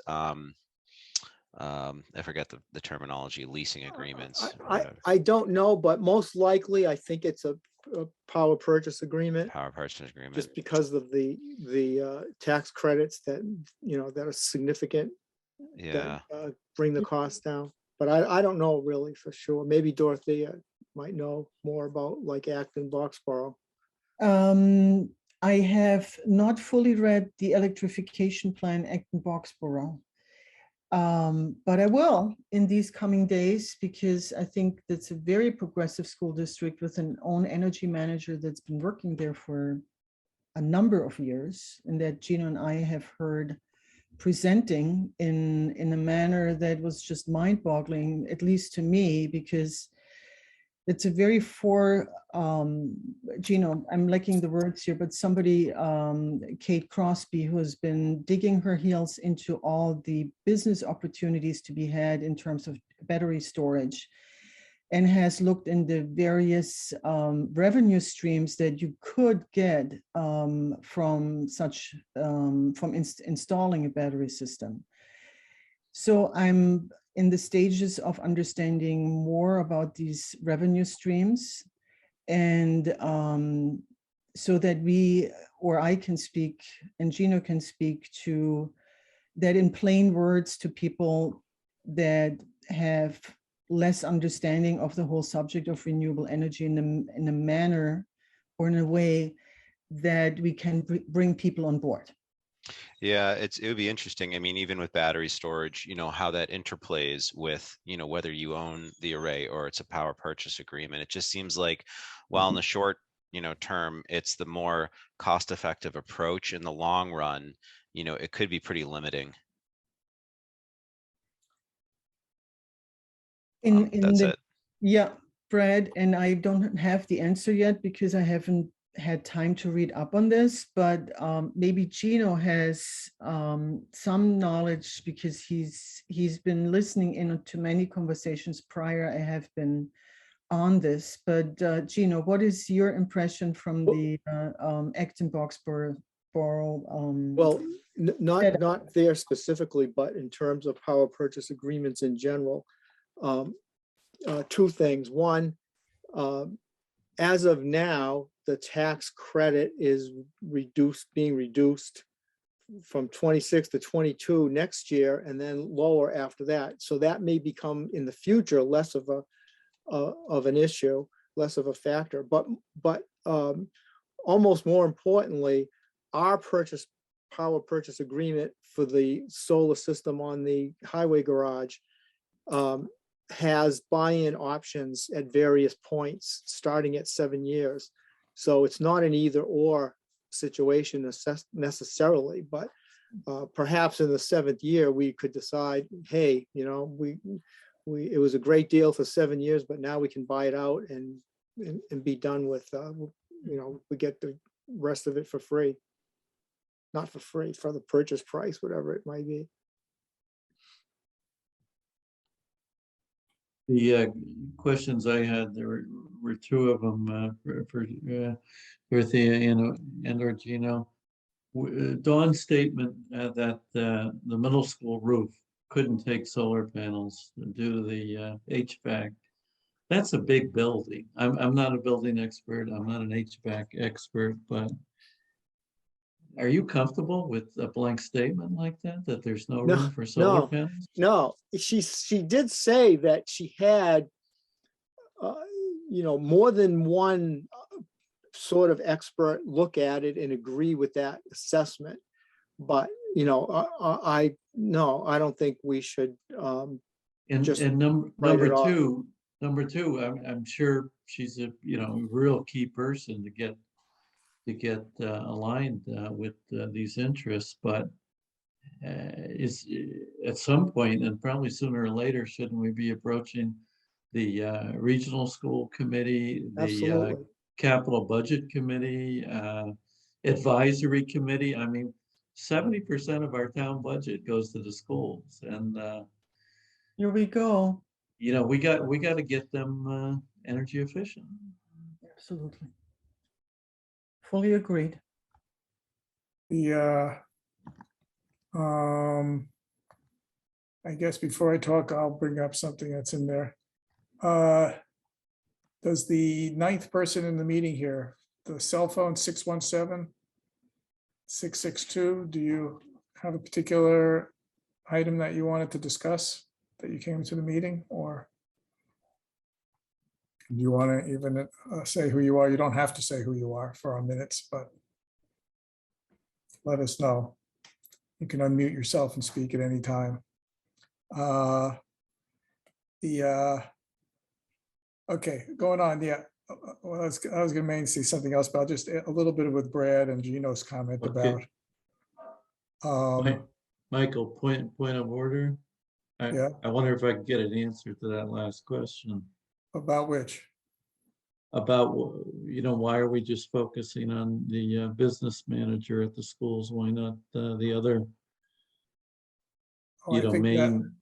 G: I forget the terminology, leasing agreements? or whatever,
H: I don't know, but most likely I think it's a power purchase agreement,
G: power purchase agreement?
H: just because of the tax credits that, you know, that are significant,
G: Yeah.
H: that bring the cost down. But I don't know really for sure. Maybe Dorothea might know more about like Acton, Boxborough.
C: I have not fully read the electrification plan, Acton Boxborough. But I will in these coming days, because I think that's a very progressive school district with an own energy manager that's been working there for a number of years, and that Gino and I have heard presenting in a manner that was just mind-boggling, at least to me, because it's a very Gino, I'm lacking the words here, but somebody, Kate Crosby, who has been digging her heels into all the business opportunities to be had in terms of battery storage, and has looked in the various revenue streams that you could get from such, installing a battery system. So I'm in the stages of understanding more about these revenue streams, and so that we, or I can speak and Gino can speak to that in plain words to people that have less understanding of the whole subject of renewable energy in a manner or in a way that we can bring people on board.
G: Yeah, it would be interesting. I mean, even with battery storage, you know, how that interplays with, you know, whether you own the array or it's a power purchase agreement. It just seems like, while in the short, you know, term, it's the more cost-effective approach, in the long run, you know, it could be pretty limiting. That's it.
C: Yeah, Brad, and I don't have the answer yet because I haven't had time to read up on this, but maybe Gino has some knowledge, because he's been listening in to many conversations prior. I have been on this, but Gino, what is your impression from the Acton Boxborough?
H: Well, not there specifically, but in terms of power purchase agreements in general. Two things. One, as of now, the tax credit is being reduced from 26 to 22 next year, and then lower after that. So that may become in the future less of an issue, less of a factor. But almost more importantly, our power purchase agreement for the solar system on the highway garage has buy-in options at various points, starting at 7 years. So it's not an either or situation necessarily, but perhaps in the 7th year, we could decide, hey, you know, it was a great deal for 7 years, but now we can buy it out and be done with, you know, we get the rest of it for free. Not for free, for the purchase price, whatever it might be.
D: The questions I had, there were two of them for Dorothea and or Gino. Dawn's statement that the middle school roof couldn't take solar panels due to the HVAC. That's a big building. I'm not a building expert. I'm not an HVAC expert, but are you comfortable with a blank statement like that, that there's no
H: No,
D: room for solar
H: no.
D: panels?
H: No, she did say that she had, more than one sort of expert look at it and agree with that assessment. But, no, I don't think we should, just
D: And
H: write it off.
D: number two, I'm sure she's a, real key person to get aligned with these interests, but is at some point, and probably sooner or later, shouldn't we be approaching the regional school committee, the
H: Absolutely.
D: capital budget committee, advisory committee? I mean, 70% of our town budget goes to the schools, and
C: Here we go.
D: we got to get them energy efficient.
C: Absolutely. Fully agreed.
A: The, I guess before I talk, I'll bring up something that's in there. Does the ninth person in the meeting here, the cell phone 617-662, do you have a particular item that you wanted to discuss that you came to the meeting, or do you want to even say who you are? You don't have to say who you are for our minutes, but let us know. You can unmute yourself and speak at any time. Okay, going on. Yeah, well, I was going to mainly say something else, but I'll just a little bit with Brad and Gino's comment
D: Okay.
A: about.
D: Michael, point of order.
A: Yeah.
D: I wonder if I can get an answer to that last question.
A: About which?
D: About, why are we just focusing on the business manager at the schools? Why not the other,
A: Oh, I think that,
D: main?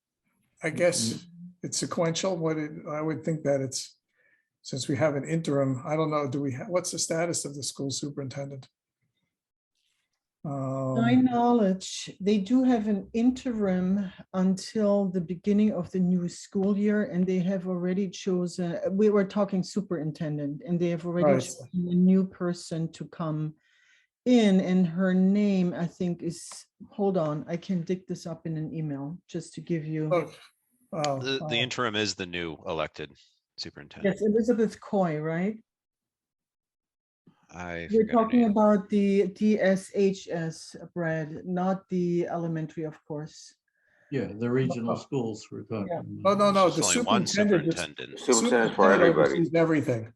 A: I guess it's sequential. I would think that it's, since we have an interim, I don't know, what's the status of the school superintendent?
C: My knowledge, they do have an interim until the beginning of the new school year, and they have already chosen, we were talking superintendent, and they have already
A: Right.
C: chosen a new person to come in, and her name, I think, is, hold on, I can dig this up in an email just to give you.
G: The interim is the new elected superintendent.
C: Yes, Elizabeth Coy, right?
G: I
C: We're
G: forget her
C: talking
G: name.
C: about the DSHS, Brad, not the elementary, of course.
D: Yeah, the regional schools we're talking
C: Yeah.
D: about.
A: Oh, no, the
G: There's only one
A: superintendent.
G: superintendent.
B: Superintendent for everybody.
A: oversees everything.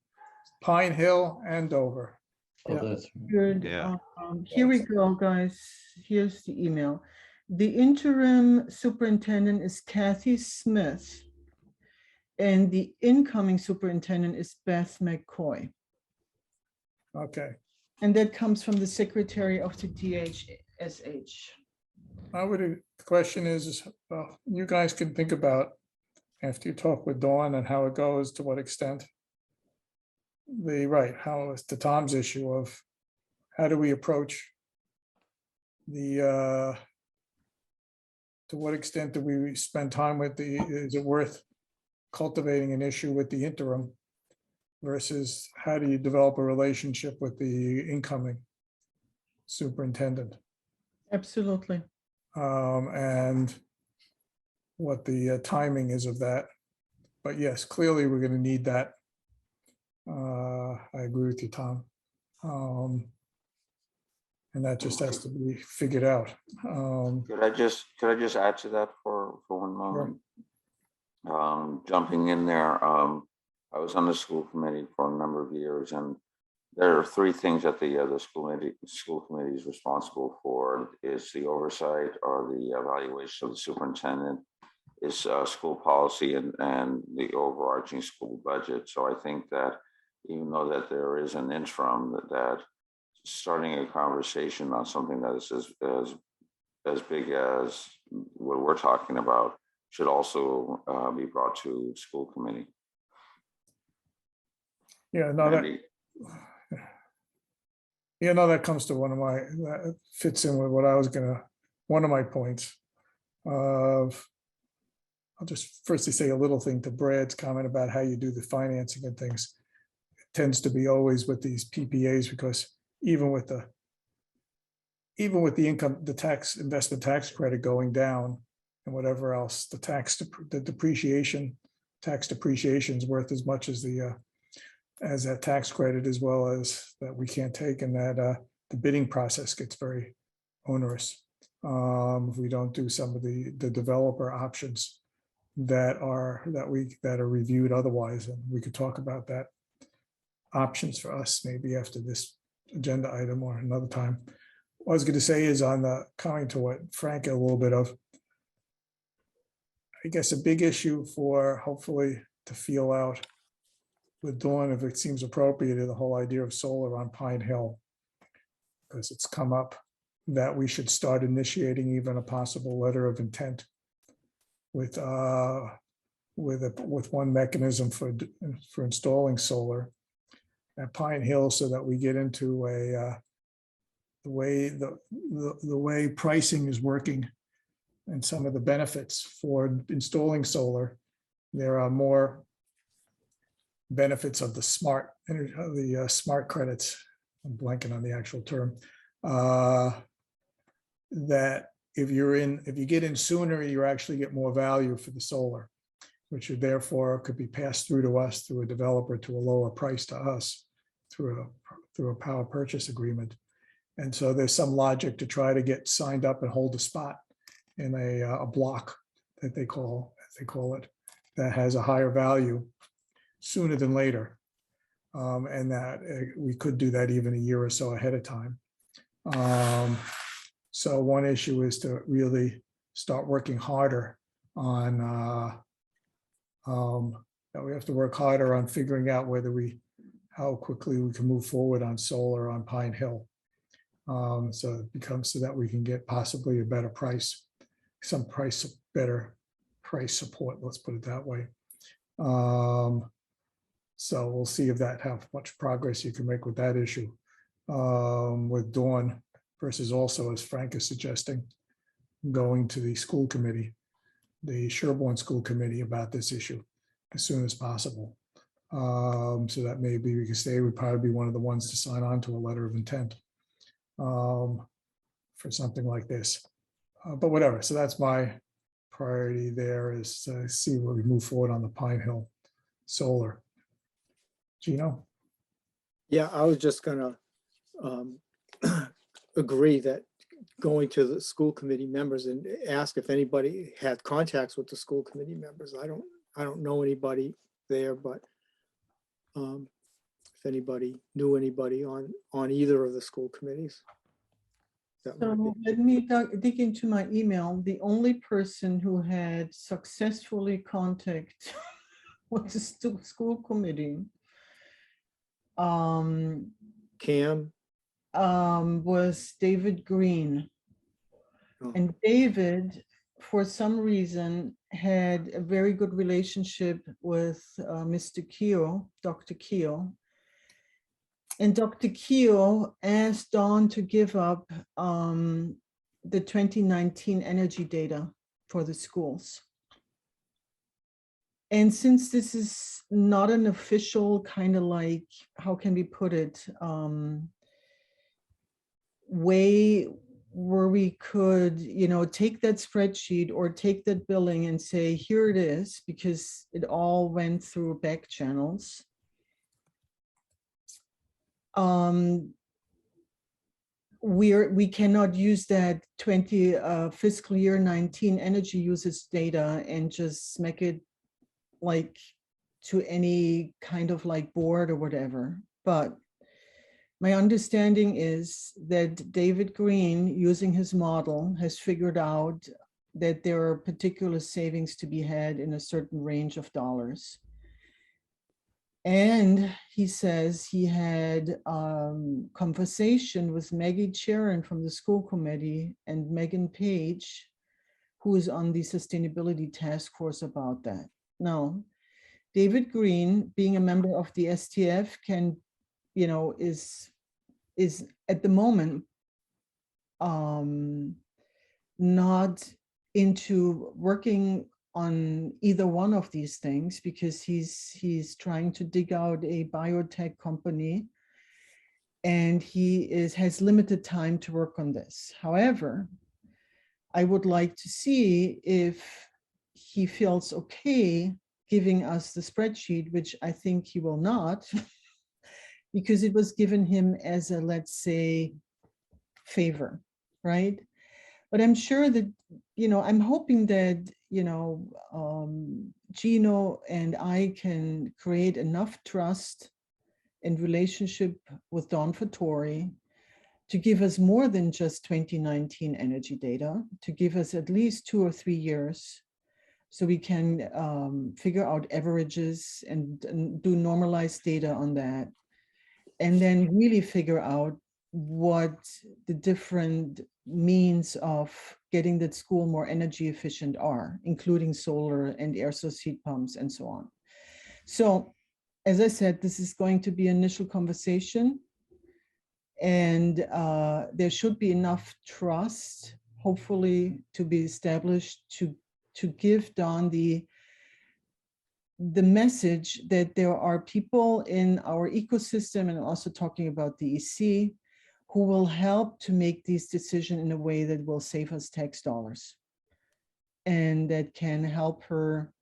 A: Pine Hill and Dover.
D: Oh,
C: Yeah.
D: that's
C: Good.
G: Yeah.
C: Here we go, guys. Here's the email. The interim superintendent is Kathy Smith, and the incoming superintendent is Beth McCoy.
A: Okay.
C: And that comes from the secretary of the DHSH.
A: The question is, well, you guys can think about, after you talk with Dawn and how it goes, to what extent. How is to Tom's issue of how do we approach to what extent do we spend time with is it worth cultivating an issue with the interim versus how do you develop a relationship with the incoming superintendent?
C: Absolutely.
A: And what the timing is of that. But yes, clearly we're going to need that. I agree with you, Tom. And that just has to be figured out.
B: Could I just add to that for one moment? Jumping in there, I was on the school committee for a number of years, and there are three things that the school committee is responsible for: is the oversight or the evaluation of the superintendent, is school policy, and the overarching school budget. So I think that even though that there is an interim, that starting a conversation on something that is as big as what we're talking about should also be brought to school committee.
A: Yeah, no, that,
B: Randy?
A: You know, that comes to that fits in with what I was one of my points of, I'll just firstly say a little thing to Brad's comment about how you do the financing and things. It tends to be always with these PPAs, because even with the income, the investment tax credit going down and whatever else, the tax depreciation is worth as much as as that tax credit, as well as that we can't take, and that the bidding process gets very onerous if we don't do some of the developer options that are reviewed otherwise. And we could talk about that options for us maybe after this agenda item or another time. What I was going to say is coming to what Frank a little bit of, I guess a big issue for hopefully to feel out with Dawn, if it seems appropriate, is the whole idea of solar on Pine Hill. Because it's come up that we should start initiating even a possible letter of intent with one mechanism for installing solar at Pine Hill, so that we get into the way pricing is working and some of the benefits for installing solar. There are more benefits of the smart credits. I'm blanking on the actual term. That if you get in sooner, you actually get more value for the solar, which therefore could be passed through to us through a developer to a lower price to us through a power purchase agreement. And so there's some logic to try to get signed up and hold a spot in a block that they call it, that has a higher value sooner than later. And that we could do that even a year or so ahead of time. So one issue is to really start working harder on, that we have to work harder on figuring out how quickly we can move forward on solar on Pine Hill. So it becomes so that we can get possibly a better price, better price support, let's put it that way. So we'll see how much progress you can make with that issue with Dawn, versus also, as Frank is suggesting, going to the school committee, the Sherborn School Committee, about this issue as soon as possible. So that maybe we can say would probably be one of the ones to sign on to a letter of intent for something like this. But whatever, so that's my priority there, is to see where we move forward on the Pine Hill solar. Gino?
H: Yeah, I was just gonna agree that going to the school committee members and ask if anybody had contacts with the school committee members. I don't know anybody there, but if anybody knew anybody on either of the school committees.
C: So let me dig into my email. The only person who had successfully contacted was the school committee.
H: Cam?
C: Was David Green.
H: Oh.
C: And David, for some reason, had a very good relationship with Mr. Keo, Dr. Keo. And Dr. Keo asked Dawn to give up the 2019 energy data for the schools. And since this is not an official kind of like, how can we put it, way where we could, take that spreadsheet or take that billing and say, here it is, because it all went through back channels. We cannot use that fiscal year 19 energy usage data and just make it like to any kind of like board or whatever. But my understanding is that David Green, using his model, has figured out that there are particular savings to be had in a certain range of dollars. And he says he had conversation with Maggie Charon from the school committee and Megan Page, who is on the sustainability task force, about that. Now, David Green, being a member of the STF, can, is is at the moment not into working on either one of these things because he's trying to dig out a biotech company and has limited time to work on this. However, I would like to see if he feels okay giving us the spreadsheet, which I think he will not, because it was given him as a, let's say, favor, right? But I'm sure that, I'm hoping that, Gino and I can create enough trust and relationship with Don Fattori to give us more than just 2019 energy data, to give us at least 2 or 3 years so we can figure out averages and do normalized data on that. And then really figure out what the different means of getting that school more energy efficient are, including solar and air source heat pumps and so on. So, as I said, this is going to be initial conversation, and there should be enough trust, hopefully, to be established to give Don the message that there are people in our ecosystem, and also talking about the EC, who will help to make these decisions in a way that will save us tax dollars and that can help her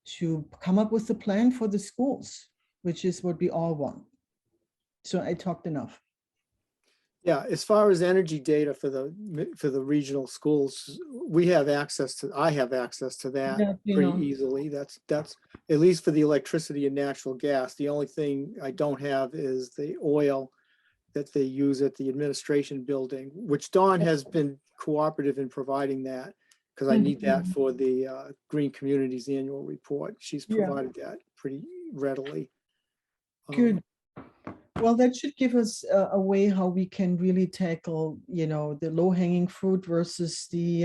C: to come up with a plan for the schools, which is what we all want. So I talked enough.
H: Yeah, as far as energy data for the regional schools, I have access to that
C: Yeah,
H: pretty easily. That's at least for the electricity and natural gas. The only thing I don't have is the oil that they use at the administration building, which Dawn has been cooperative in providing that, because I need that for the Green Communities annual report. She's provided that pretty readily.
C: Good. Well, that should give us a way how we can really tackle, the low hanging fruit versus the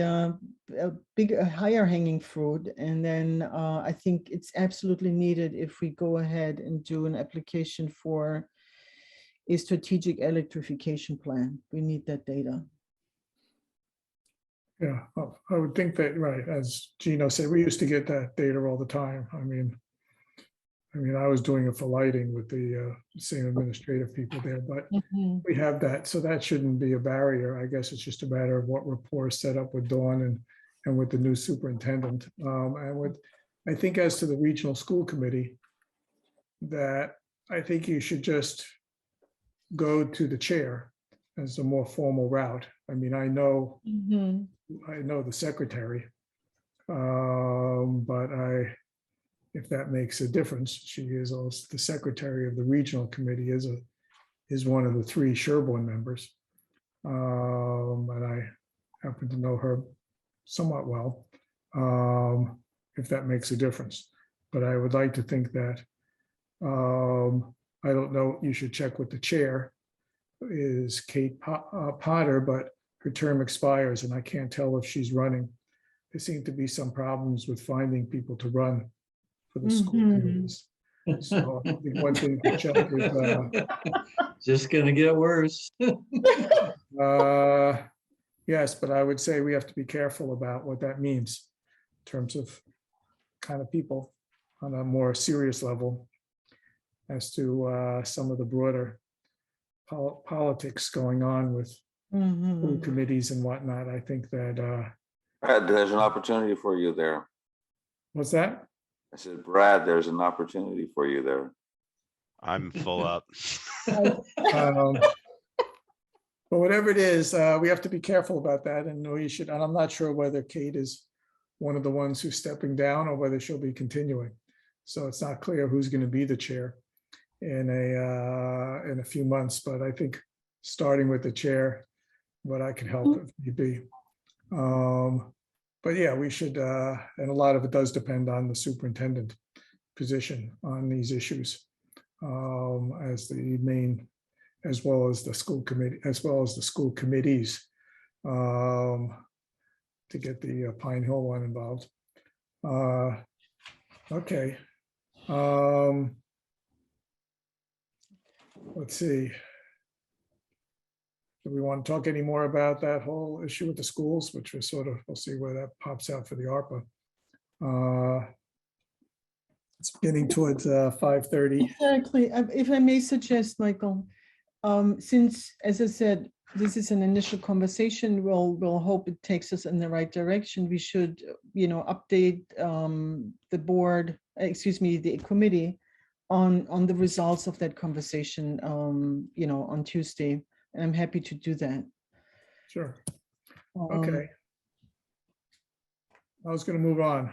C: higher hanging fruit. And then I think it's absolutely needed if we go ahead and do an application for a strategic electrification plan. We need that data.
A: Yeah, I would think that, right, as Gino said, we used to get that data all the time. I mean, I was doing it for lighting with the same administrative people there, but we have that, so that shouldn't be a barrier. I guess it's just a matter of what rapport is set up with Dawn and with the new superintendent. I think as to the regional school committee, that I think you should just go to the chair as a more formal route. I mean, I know the secretary, but if that makes a difference, she is also the secretary of the regional committee, is one of the 3 Sherborn members. And I happen to know her somewhat well, if that makes a difference. But I would like to think that, I don't know, you should check with the chair, is Kate Potter, but her term expires and I can't tell if she's running. There seem to be some problems with finding people to run for the school committees. So I think one thing to check is
D: Just gonna get worse.
A: yes, but I would say we have to be careful about what that means in terms of kind of people on a more serious level as to some of the broader politics going on with school committees and whatnot. I think that
B: Brad, there's an opportunity for you there.
A: what's that?
B: I said, Brad, there's an opportunity for you there.
G: I'm full up.
A: But whatever it is, we have to be careful about that, and we should. And I'm not sure whether Kate is one of the ones who's stepping down or whether she'll be continuing. So it's not clear who's going to be the chair in a few months. But I think starting with the chair, what I can help if need be. But yeah, we should, and a lot of it does depend on the superintendent position on these issues, as the main, as well as the school committee, as well as the school committees, to get the Pine Hill one involved. Okay. Let's see. do we want to talk any more about that whole issue with the schools, which was sort of, we'll see where that pops out for the ARPA. It's getting towards 5:30.
C: Exactly. If I may suggest, Michael, since, as I said, this is an initial conversation, we'll hope it takes us in the right direction. We should, update the board, the committee on the results of that conversation, on Tuesday. And I'm happy to do that.
A: Sure.
C: Um,
A: Okay. I was going to move on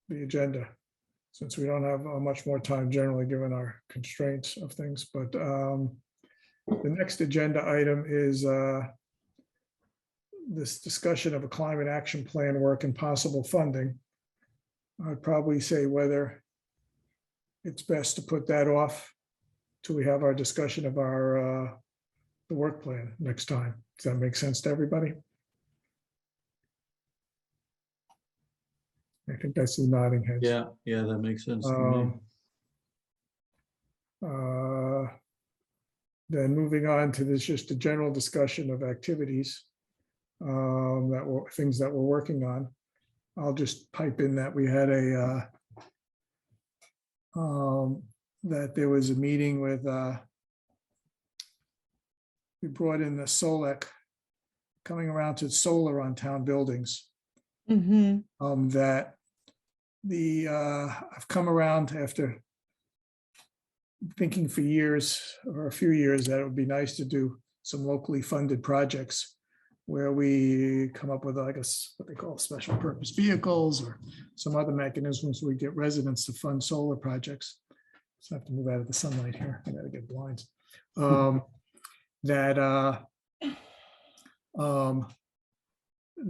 A: the agenda, since we don't have much more time generally given our constraints of things. But the next agenda item is this discussion of a climate action plan work and possible funding. I'd probably say whether it's best to put that off till we have our discussion of our the work plan next time. Does that make sense to everybody? I think I see nodding heads.
D: Yeah, that makes sense to me.
A: Then moving on to this, just a general discussion of activities things that we're working on. I'll just pipe in that we had that there was a meeting with we brought in the Solec coming around to solar on town buildings. That I've come around after thinking for years or a few years that it would be nice to do some locally funded projects where we come up with what they call special purpose vehicles or some other mechanisms we get residents to fund solar projects. So I have to move out of the sunlight here. I gotta get blinds.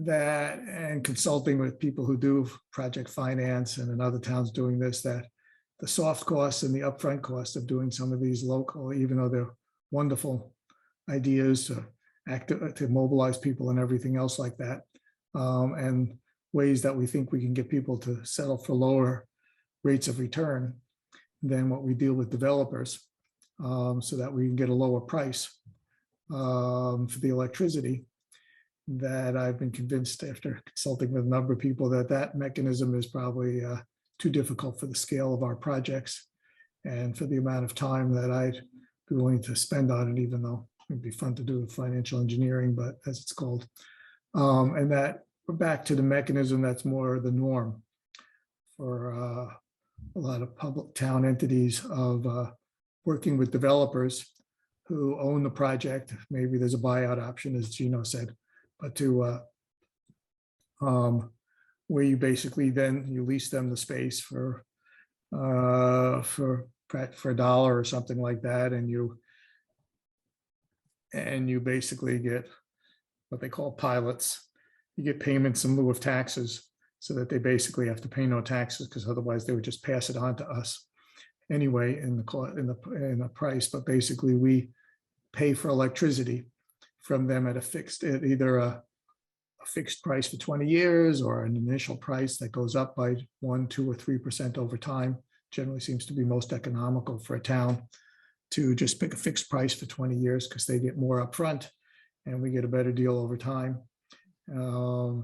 A: That and consulting with people who do project finance and in other towns doing this, that the soft costs and the upfront costs of doing some of these local, even though they're wonderful ideas to mobilize people and everything else like that, and ways that we think we can get people to settle for lower rates of return than what we deal with developers, so that we can get a lower price for the electricity. That I've been convinced after consulting with a number of people that mechanism is probably too difficult for the scale of our projects and for the amount of time that I'd be willing to spend on it, even though it'd be fun to do with financial engineering, but as it's called. And that we're back to the mechanism that's more the norm for a lot of public town entities of working with developers who own the project. Maybe there's a buyout option, as Gino said, but to where you basically then you lease them the space for $1 or something like that, and you basically get what they call pilots. You get payments in lieu of taxes, so that they basically have to pay no taxes, because otherwise they would just pass it on to us anyway in the price. But basically we pay for electricity from them at either a fixed price for 20 years or an initial price that goes up by 1%, 2%, or 3% over time. Generally seems to be most economical for a town to just pick a fixed price for 20 years because they get more upfront and we get a better deal over time. And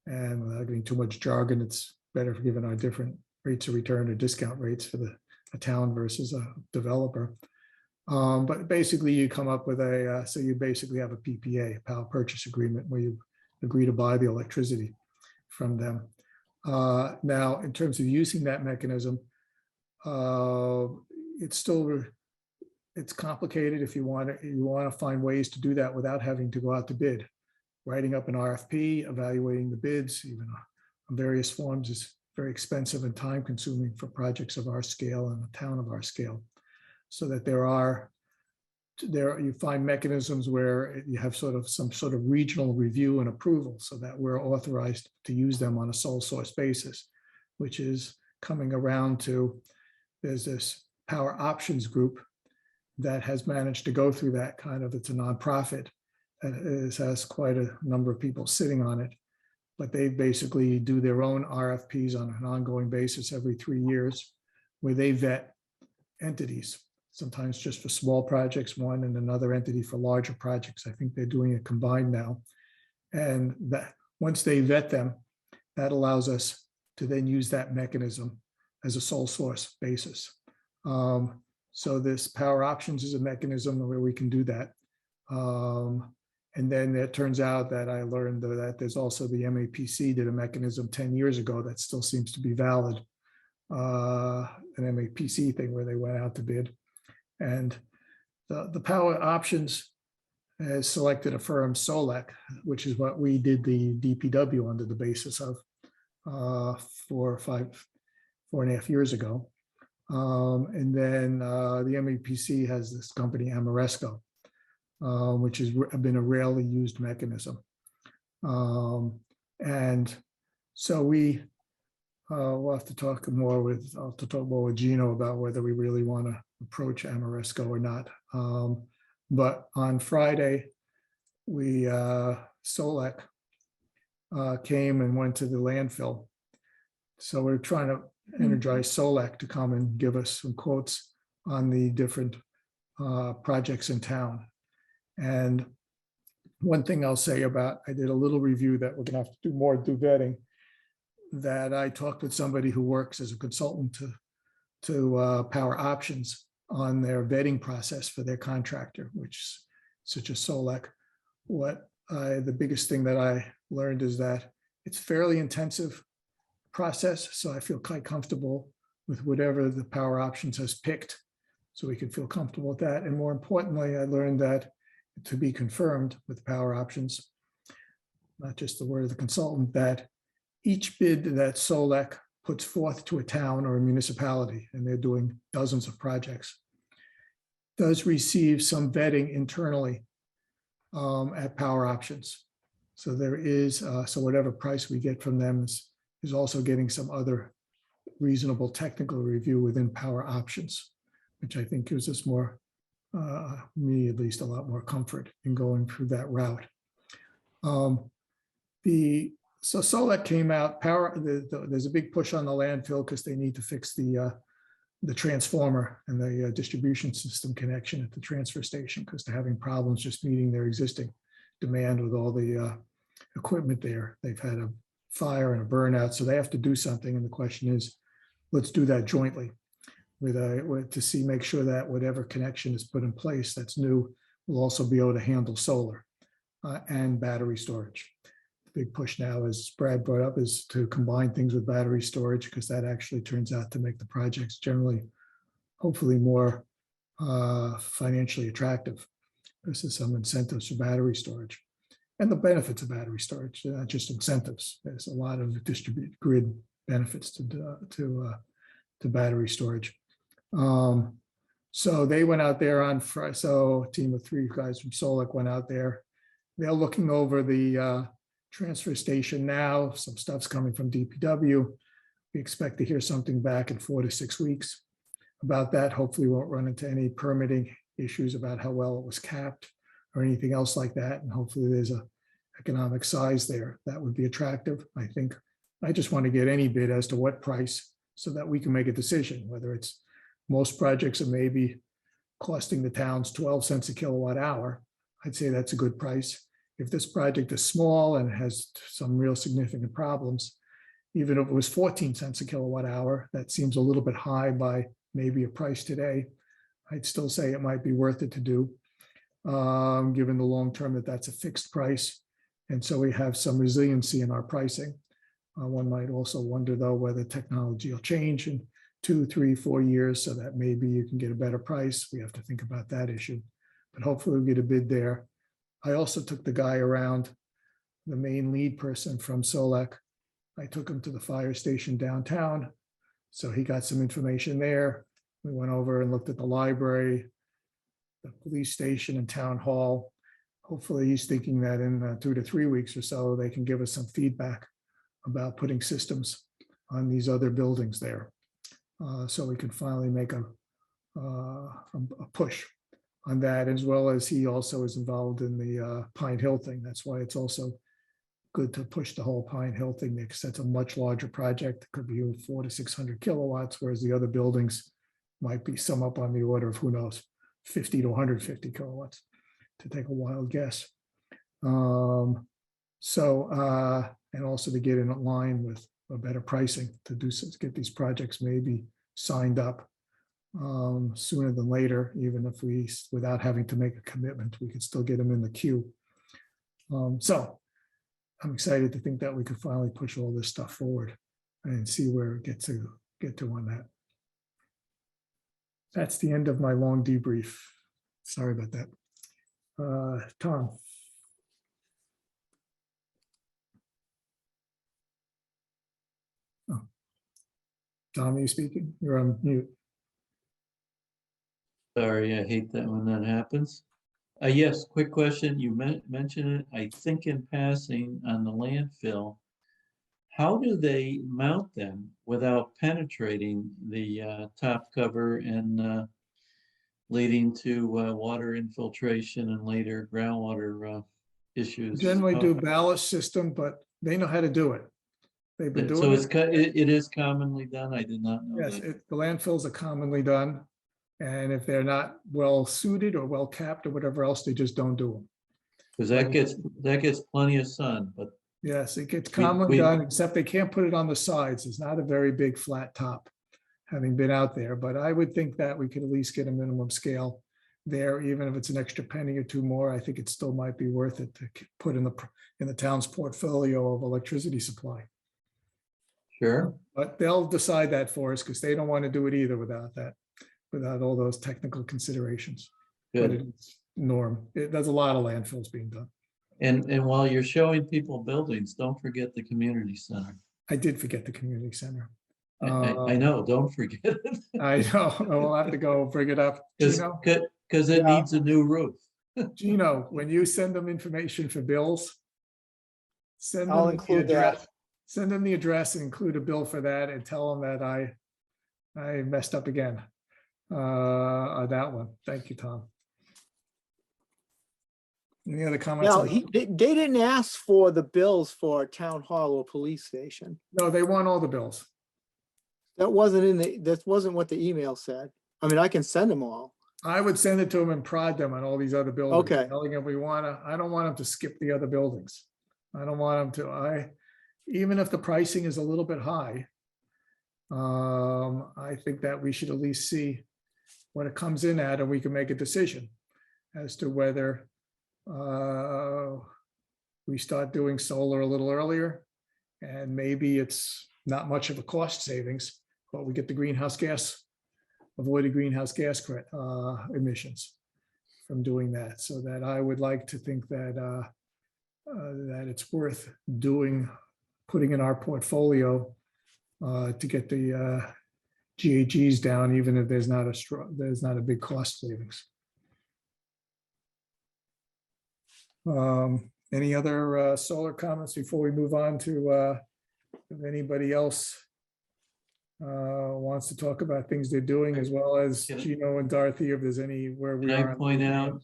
A: without getting too much jargon, it's better for given our different rates of return or discount rates for a town versus a developer. But basically you come up with so you basically have a PPA, a power purchase agreement, where you agree to buy the electricity from them. Now, in terms of using that mechanism, it's complicated if you want to find ways to do that without having to go out to bid. Writing up an RFP, evaluating the bids, even on various forms, is very expensive and time consuming for projects of our scale and a town of our scale. So that you find mechanisms where you have some sort of regional review and approval, so that we're authorized to use them on a sole source basis, which is coming around to, there's this power options group that has managed to go through that it's a nonprofit that has quite a number of people sitting on it, but they basically do their own RFPs on an ongoing basis every 3 years, where they vet entities. sometimes just for small projects, one, and another entity for larger projects. I think they're doing it combined now. And that, once they vet them, that allows us to then use that mechanism as a sole source basis. So this power options is a mechanism where we can do that. And then it turns out that I learned that there's also the MAPC did a mechanism 10 years ago that still seems to be valid. An MAPC thing where they went out to bid. And the power options has selected a firm, Solec, which is what we did the DPW under the basis of 4.5 years ago. And then the MAPC has this company, Amoresco, which has been a rarely used mechanism. And so we'll have to talk more with, I'll have to talk more with Gino about whether we really want to approach Amoresco or not. But on Friday, Solec came and went to the landfill. So we're trying to energize Solec to come and give us some quotes on the different projects in town. And one thing I'll say about, I did a little review that we're gonna have to do more vetting, that I talked with somebody who works as a consultant to Power Options on their vetting process for their contractor, which such as Solec. The biggest thing that I learned is that it's fairly intensive process. So I feel quite comfortable with whatever the Power Options has picked. So we can feel comfortable with that. And more importantly, I learned that to be confirmed with Power Options, not just the word of the consultant, that each bid that Solec puts forth to a town or a municipality, and they're doing dozens of projects, does receive some vetting internally at Power Options. So there is, so whatever price we get from them is also getting some other reasonable technical review within Power Options, which I think gives us more, me at least, a lot more comfort in going through that route. So Solec came out, there's a big push on the landfill because they need to fix the transformer and the distribution system connection at the transfer station, because they're having problems just meeting their existing demand with all the equipment there. They've had a fire and a burnout, so they have to do something. And the question is, let's do that jointly to make sure that whatever connection is put in place that's new will also be able to handle solar and battery storage. The big push now, as Brad brought up, is to combine things with battery storage, because that actually turns out to make the projects generally, hopefully, more financially attractive. There's some incentives for battery storage. And the benefits of battery storage, not just incentives. There's a lot of distributed grid benefits to battery storage. So they went out there on Friday. So a team of 3 guys from Solec went out there. They're looking over the transfer station now. Some stuff's coming from DPW. We expect to hear something back in 4 to 6 weeks about that. Hopefully we won't run into any permitting issues about how well it was capped or anything else like that. And hopefully there's a economic size there that would be attractive. I think I just want to get any bid as to what price so that we can make a decision, whether it's most projects are maybe costing the towns 12 cents a kilowatt hour. I'd say that's a good price. If this project is small and has some real significant problems, even if it was 14 cents a kilowatt hour, that seems a little bit high by maybe a price today. I'd still say it might be worth it to do, given the long term that's a fixed price. And so we have some resiliency in our pricing. One might also wonder, though, whether technology will change in 2, 3, 4 years so that maybe you can get a better price. We have to think about that issue. But hopefully we get a bid there. I also took the guy around, the main lead person from Solec. I took him to the fire station downtown. So he got some information there. We went over and looked at the library, the police station and town hall. Hopefully he's thinking that in 2 to 3 weeks or so, they can give us some feedback about putting systems on these other buildings there. So we can finally make a push on that, as well as he also is involved in the Pine Hill thing. That's why it's also good to push the whole Pine Hill thing, because that's a much larger project. It could be 400 to 600 kilowatts, whereas the other buildings might be some up on the order of, who knows, 50 to 150 kilowatts, to take a wild guess. And also to get in line with a better pricing to get these projects maybe signed up sooner than later, even if without having to make a commitment, we could still get them in the queue. So I'm excited to think that we could finally push all this stuff forward and see where it get to on that. That's the end of my long debrief. Sorry about that. Tom. Oh. Tom, are you speaking? You're on mute.
D: Sorry, I hate that when that happens. Yes, quick question. You mentioned it, I think in passing on the landfill. How do they mount them without penetrating the top cover and leading to water infiltration and later groundwater issues?
A: Generally do ballast system, but they know how to do it. They've been doing
D: So it is commonly done. I did not know
A: Yes,
D: that.
A: the landfills are commonly done. And if they're not well suited or well capped or whatever else, they just don't do them.
D: Because that gets plenty of sun, but
A: Yes, it gets commonly
D: we-
A: done, except they can't put it on the sides. It's not a very big flat top, having been out there. But I would think that we could at least get a minimum scale there, even if it's an extra penny or two more. I think it still might be worth it to put in the town's portfolio of electricity supply.
D: sure.
A: But they'll decide that for us because they don't want to do it either without all those technical considerations. But
D: Good.
A: it's norm. There's a lot of landfills being done.
D: And while you're showing people buildings, don't forget the community center.
A: I did forget the community center.
D: I know, don't forget it.
A: I know. I will have to go bring it up. Gino,
D: Because it
A: Yeah.
D: needs a new roof.
A: Gino, when you send them information for bills, send
H: I'll
A: them the
H: include that.
A: address. Send them the address and include a bill for that, and tell them that I messed up again on that one. Thank you, Tom. Any other comments?
H: Now,
A: on-
H: they didn't ask for the bills for town hall or police station.
A: No, they want all the bills.
H: That wasn't what the email said. I mean, I can send them all.
A: I would send it to them and prod them on all these other buildings.
H: Okay.
A: Telling them I don't want them to skip the other buildings. I don't want them to, even if the pricing is a little bit high, I think that we should at least see what it comes in at, and we can make a decision as to whether we start doing solar a little earlier, and maybe it's not much of a cost savings, but we get the avoided greenhouse gas emissions from doing that. So that I would like to think that that it's worth putting in our portfolio to get the GHGs down, even if there's not a big cost savings. Any other solar comments before we move on to if anybody else wants to talk about things they're doing, as well as
D: Can I-
A: Gino and Dorothy, if there's anywhere we
D: Can
A: are.
D: I point out,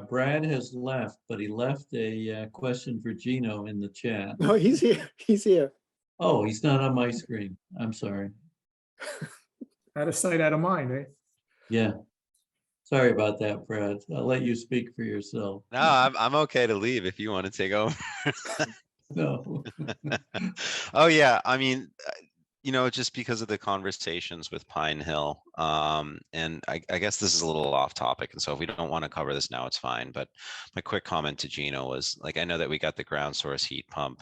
D: Brad has left, but he left a question for Gino in the chat.
H: No, he's here. He's here.
D: Oh, he's not on my screen. I'm sorry.
A: Out of sight, out of mind, eh?
D: Yeah. Sorry about that, Brad. I'll let you speak for yourself.
G: No, I'm okay to leave if you want to take over.
D: No.
G: Oh, yeah. I mean, just because of the conversations with Pine Hill, and I guess this is a little off topic. And so if we don't want to cover this now, it's fine. But my quick comment to Gino was, like, I know that we got the ground source heat pump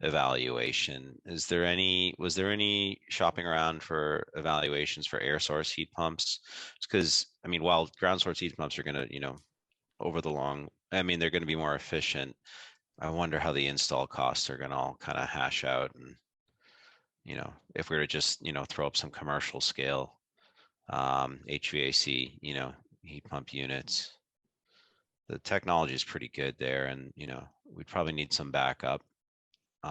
G: evaluation. Was there any shopping around for evaluations for air source heat pumps? Because, I mean, while ground source heat pumps are going to, they're going to be more efficient. I wonder how the install costs are going to all kind of hash out. And, if we were to just, throw up some commercial scale HVAC, heat pump units, the technology is pretty good there. And, we'd probably need some backup. But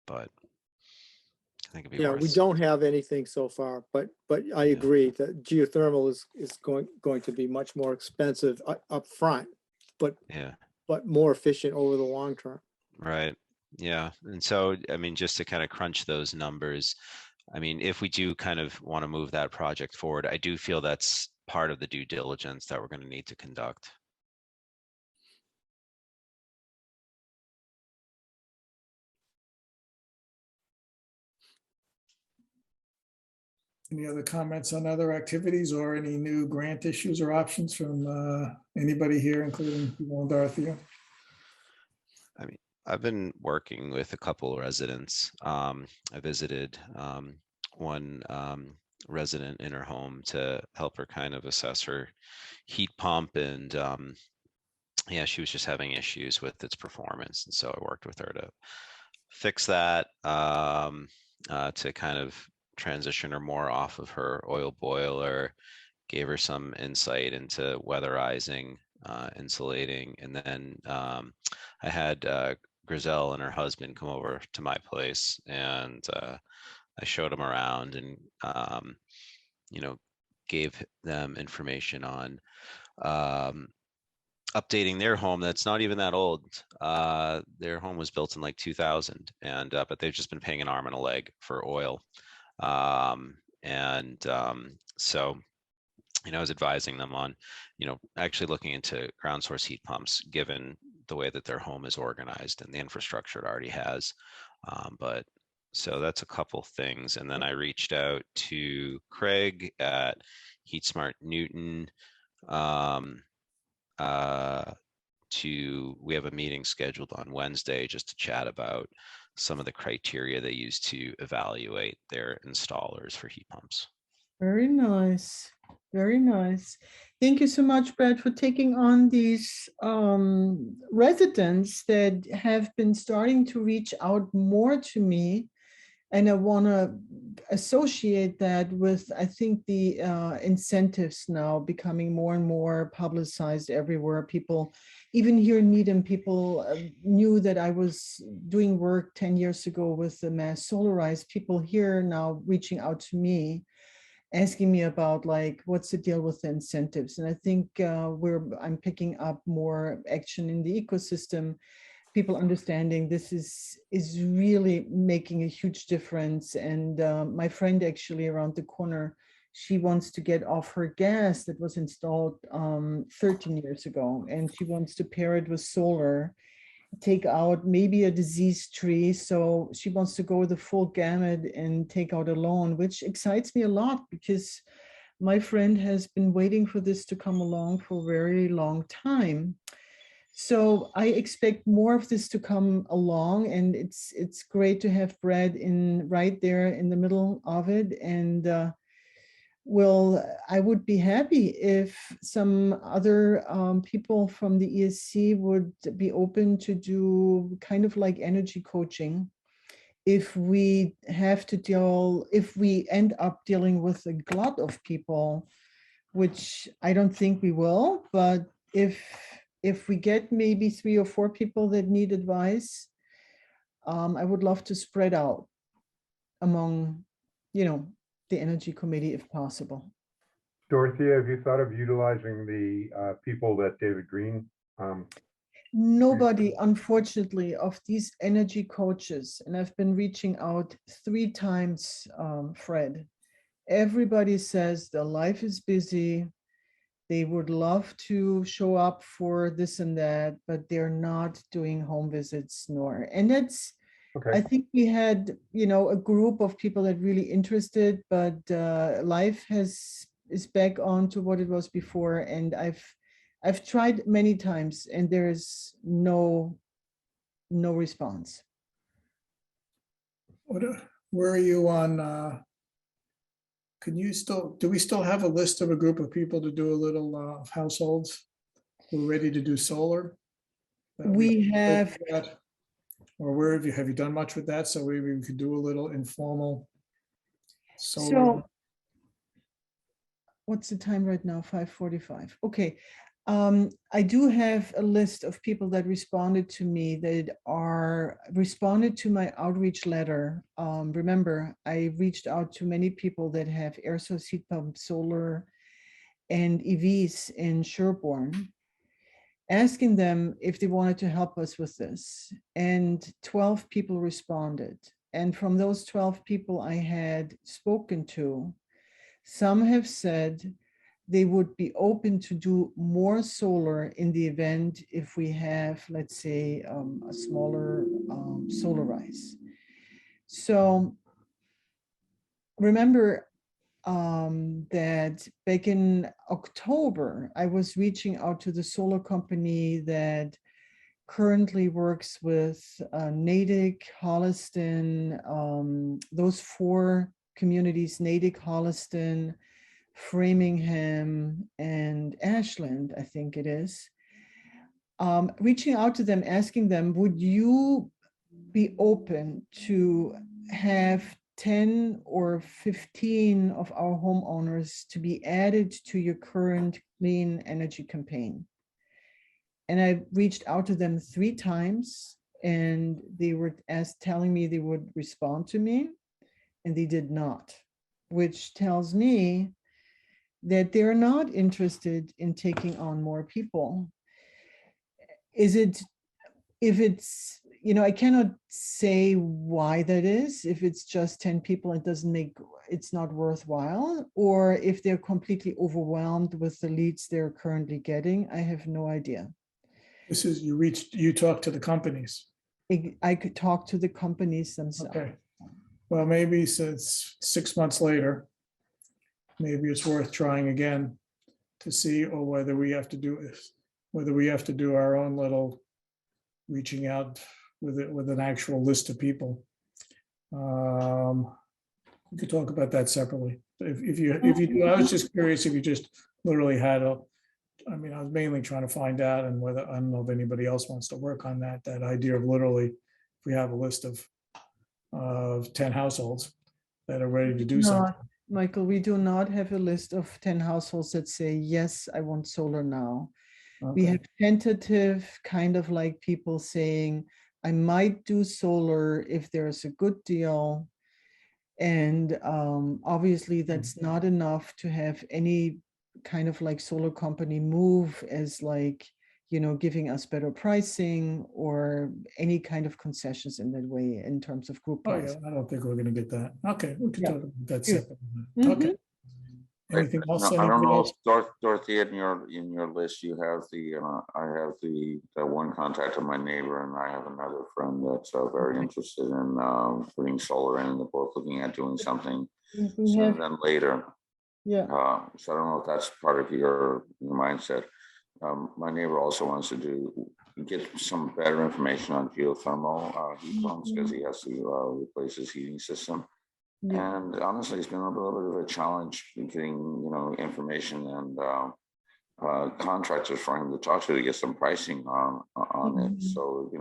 G: I think it'd be
H: Yeah,
G: worth.
H: we don't have anything so far, but I
G: Yeah.
H: agree that geothermal is going to be much more expensive up front,
G: Yeah.
H: but more efficient over the long term.
G: Right. Yeah. And so, I mean, just to kind of crunch those numbers, I mean, if we do kind of want to move that project forward, I do feel that's part of the due diligence that we're going to need to conduct.
A: Any other comments on other activities or any new grant issues or options from anybody here, including people in Dorothea?
G: I mean, I've been working with a couple residents. I visited one resident in her home to help her kind of assess her heat pump, and yeah, she was just having issues with its performance, and so I worked with her to fix that, to kind of transition her more off of her oil boiler, gave her some insight into weatherizing, insulating, and then I had Griselle and her husband come over to my place, and I showed them around, and you know, gave them information on updating their home that's not even that old. Their home was built in like 2000, and but they've just been paying an arm and a leg for oil. So, I was advising them on, actually looking into ground source heat pumps, given the way that their home is organized and the infrastructure it already has. But so that's a couple things. And then I reached out to Craig at Heat Smart Newton. We have a meeting scheduled on Wednesday just to chat about some of the criteria they use to evaluate their installers for heat pumps.
C: Very nice. Very nice. Thank you so much, Brad, for taking on these residents that have been starting to reach out more to me. And I want to associate that with, I think, the incentives now becoming more and more publicized everywhere. People, even here in Needham, people knew that I was doing work 10 years ago with the Mass Solarize. People here now reaching out to me, asking me about like, what's the deal with the incentives? And I think I'm picking up more action in the ecosystem, people understanding this is really making a huge difference. And my friend actually around the corner, she wants to get off her gas that was installed 13 years ago, and she wants to pair it with solar, take out maybe a diseased tree. So she wants to go the full gamut and take out a loan, which excites me a lot because my friend has been waiting for this to come along for a very long time. So I expect more of this to come along, and it's great to have Brad right there in the middle of it. And I would be happy if some other people from the ESC would be open to do kind of like energy coaching. If we end up dealing with a glut of people, which I don't think we will, but if we get maybe 3 or 4 people that need advice, I would love to spread out among, the Energy Committee if possible.
E: Dorothea, have you thought of utilizing the people that David Green?
C: Nobody, unfortunately, of these energy coaches, and I've been reaching out 3 times, Fred. Everybody says their life is busy. They would love to show up for this and that, but they're not doing home visits and that's,
E: Okay.
C: I think we had, a group of people that really interested, but life is back on to what it was before. And I've tried many times and there is no response.
A: Where are you on? Do we still have a list of a group of people to do a little households who are ready to do solar?
C: We have.
A: Or have you done much with that? So we could do a little informal solar.
C: So what's the time right now? 5:45. Okay. I do have a list of people that responded to me responded to my outreach letter. Remember, I reached out to many people that have air source heat pump, solar, and EVs in Sherborn, asking them if they wanted to help us with this. And 12 people responded. And from those 12 people I had spoken to, some have said they would be open to do more solar in the event if we have, let's say, a smaller solar rise. So remember that back in October, I was reaching out to the solar company that currently works with Natick, Holliston, those 4 communities, Natick, Holliston, Framingham, and Ashland, I think it is. Reaching out to them, asking them, would you be open to have 10 or 15 of our homeowners to be added to your current clean energy campaign? And I reached out to them 3 times, and they were telling me they would respond to me, and they did not, which tells me that they're not interested in taking on more people. Is it, if it's, you know, I cannot say why that is, if it's just 10 people, it doesn't make, it's not worthwhile, or if they're completely overwhelmed with the leads they're currently getting, I have no idea.
A: This is, you talk to the companies.
C: I could talk to the companies themselves.
A: Okay. Well, maybe since 6 months later, maybe it's worth trying again to see, or whether we have to do our own little reaching out with an actual list of people. We could talk about that separately. If you do, I was just curious if you just literally had I mean, I was mainly trying to find out, and whether, I don't know if anybody else wants to work on that idea of literally, if we have a list of 10 households that are ready to do something.
C: Michael, we do not have a list of 10 households that say, yes, I want solar now. We
A: Okay.
C: have tentative, kind of like people saying, I might do solar if there's a good deal. And obviously that's not enough to have any kind of like solar company move as like, you know, giving us better pricing or any kind of concessions in that way in terms of group
A: Oh,
C: price.
A: yeah, I don't think we're gonna get that. Okay, we can
C: Yeah.
A: talk about that
C: Good.
A: separately. Okay. Anything else?
B: I don't
A: Anybody
B: know,
A: else?
B: if Dorothy, in your list, you have I have the one contact of my neighbor, and I have another friend that's very interested in putting solar in. They're both looking at doing something
C: We
B: sooner
C: have,
B: than later.
C: yeah,
B: So I don't know if that's part of your mindset. My neighbor also wants to get some better information on geothermal heat pumps, because he has to replace his heating system.
C: yeah.
B: And honestly, it's been a little bit of a challenge in getting, information and contractors for him to talk to get some pricing on it. So,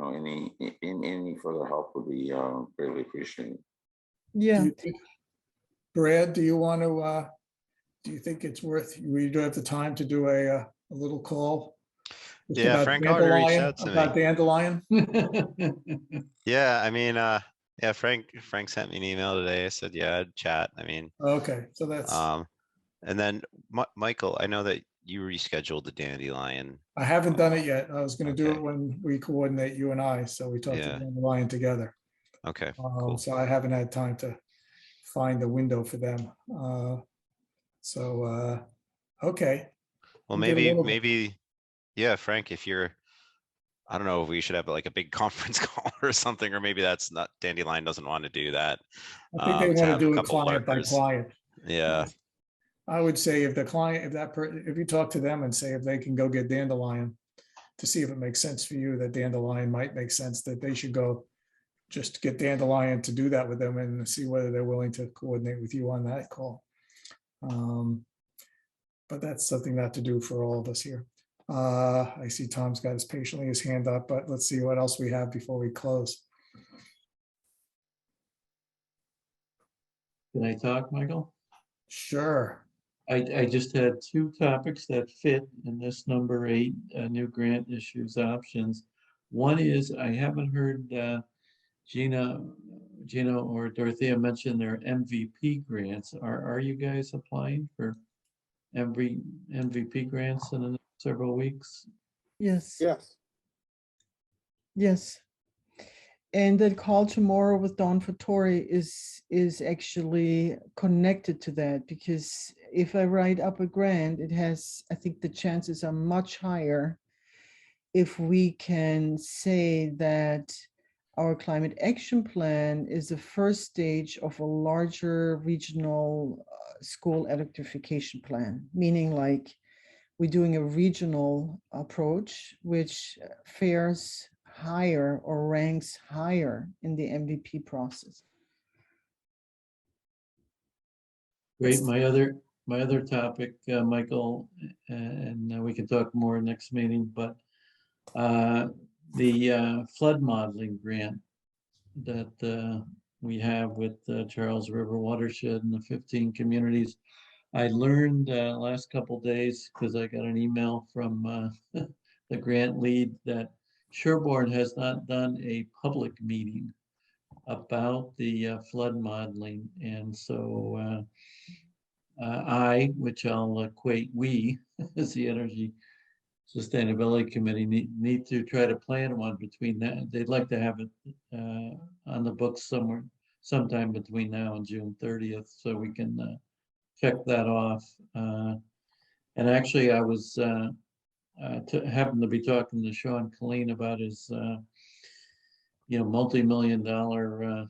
B: any further help would be greatly appreciated.
C: Yeah.
A: Brad, do you want to, do you think it's worth, we do have the time to do a little call? Just
G: Yeah,
A: about
G: Frank already reached
A: dandelion,
G: out to
A: about
G: me.
A: dandelion?
G: Yeah, I mean, yeah, Frank sent me an email today. I said, yeah, I'd chat. I mean,
A: Okay, so that's,
G: and then Michael, I know that you rescheduled the dandelion.
A: I haven't done it yet. I was gonna do it
G: Okay.
A: when we coordinate, you and I, so we talked to
G: Yeah.
A: dandelion together.
G: Okay, cool.
A: So I haven't had time to find the window for them. Okay.
G: Well,
A: We did a little-
G: maybe, yeah, Frank, if you're, I don't know if we should have like a big conference call or something, or maybe that's not, Dandelion doesn't want to do that.
A: I think they want to
G: have a
A: do it
G: couple
A: client by
G: lurkers.
A: client.
G: Yeah,
A: I would say if the client, if you talk to them and say if they can go get dandelion, to see if it makes sense for you, that dandelion might make sense, that they should go just get dandelion to do that with them and see whether they're willing to coordinate with you on that call. But that's something not to do for all of us here. I see Tom's got his hand up, but let's see what else we have before we close.
D: Can I talk, Michael?
A: Sure.
D: I just had 2 topics that fit in this number 8, new grant issues options. One is, I haven't heard Gina or Dorothea mention their MVP grants. Are you guys applying for MVP grants in the next several weeks?
C: Yes.
H: Yes.
C: Yes. And that call tomorrow with Dawn Fattori is actually connected to that, because if I write up a grant, it has, I think the chances are much higher if we can say that our climate action plan is the first stage of a larger regional school electrification plan, meaning like we're doing a regional approach, which fares higher or ranks higher in the MVP process.
D: Great. My other topic, Michael, and we can talk more next meeting, but the flood modeling grant that we have with Charles River Watershed and the 15 communities. I learned last couple days, because I got an email from the grant lead, that Sherborn has not done a public meeting about the flood modeling. And so which I'll equate we, as the Energy Sustainability Committee, need to try to plan one between that. They'd like to have it on the books sometime between now and June 30th, so we can check that off. And actually, I was happened to be talking to Sean Colleen about his multi-million-dollar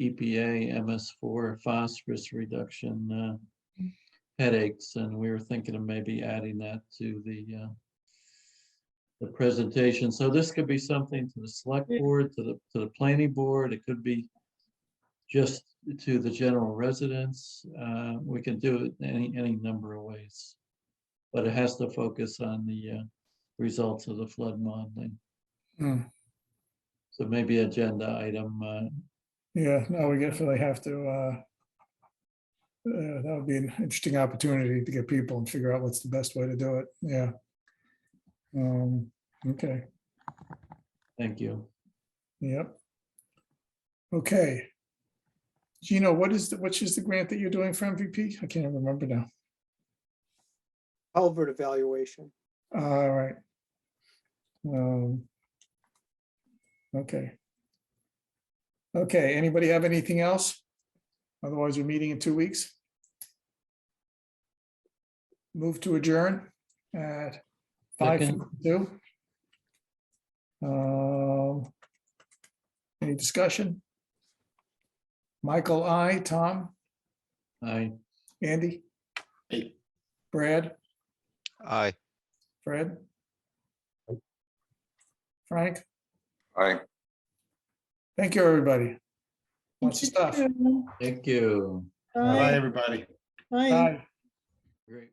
D: EPA MS4 phosphorus reduction headaches, and we were thinking of maybe adding that to the presentation. So this could be something to the select board, to the planning board. It could be just to the general residents. We can do it any number of ways, but it has to focus on the results of the flood modeling. So maybe agenda item.
A: Yeah, no, we definitely have to, that would be an interesting opportunity to get people and figure out what's the best way to do it. Yeah. Okay.
D: Thank you.
A: Yep. Okay. Gino, which is the grant that you're doing for MVP? I can't remember now.
H: Culvert evaluation.
A: All right. Okay. Okay, anybody have anything else? Otherwise, we're meeting in 2 weeks. Move to adjourn at 5:52. Any discussion? Michael, I, Tom,
D: Aye.
A: Andy,
F: Aye.
A: Brad,
G: Aye.
A: Fred, Frank.
B: All right.
A: Thank you, everybody. Lots of stuff.
D: Thank you.
F: Bye, everybody.
C: Bye.
A: Bye.
D: Great.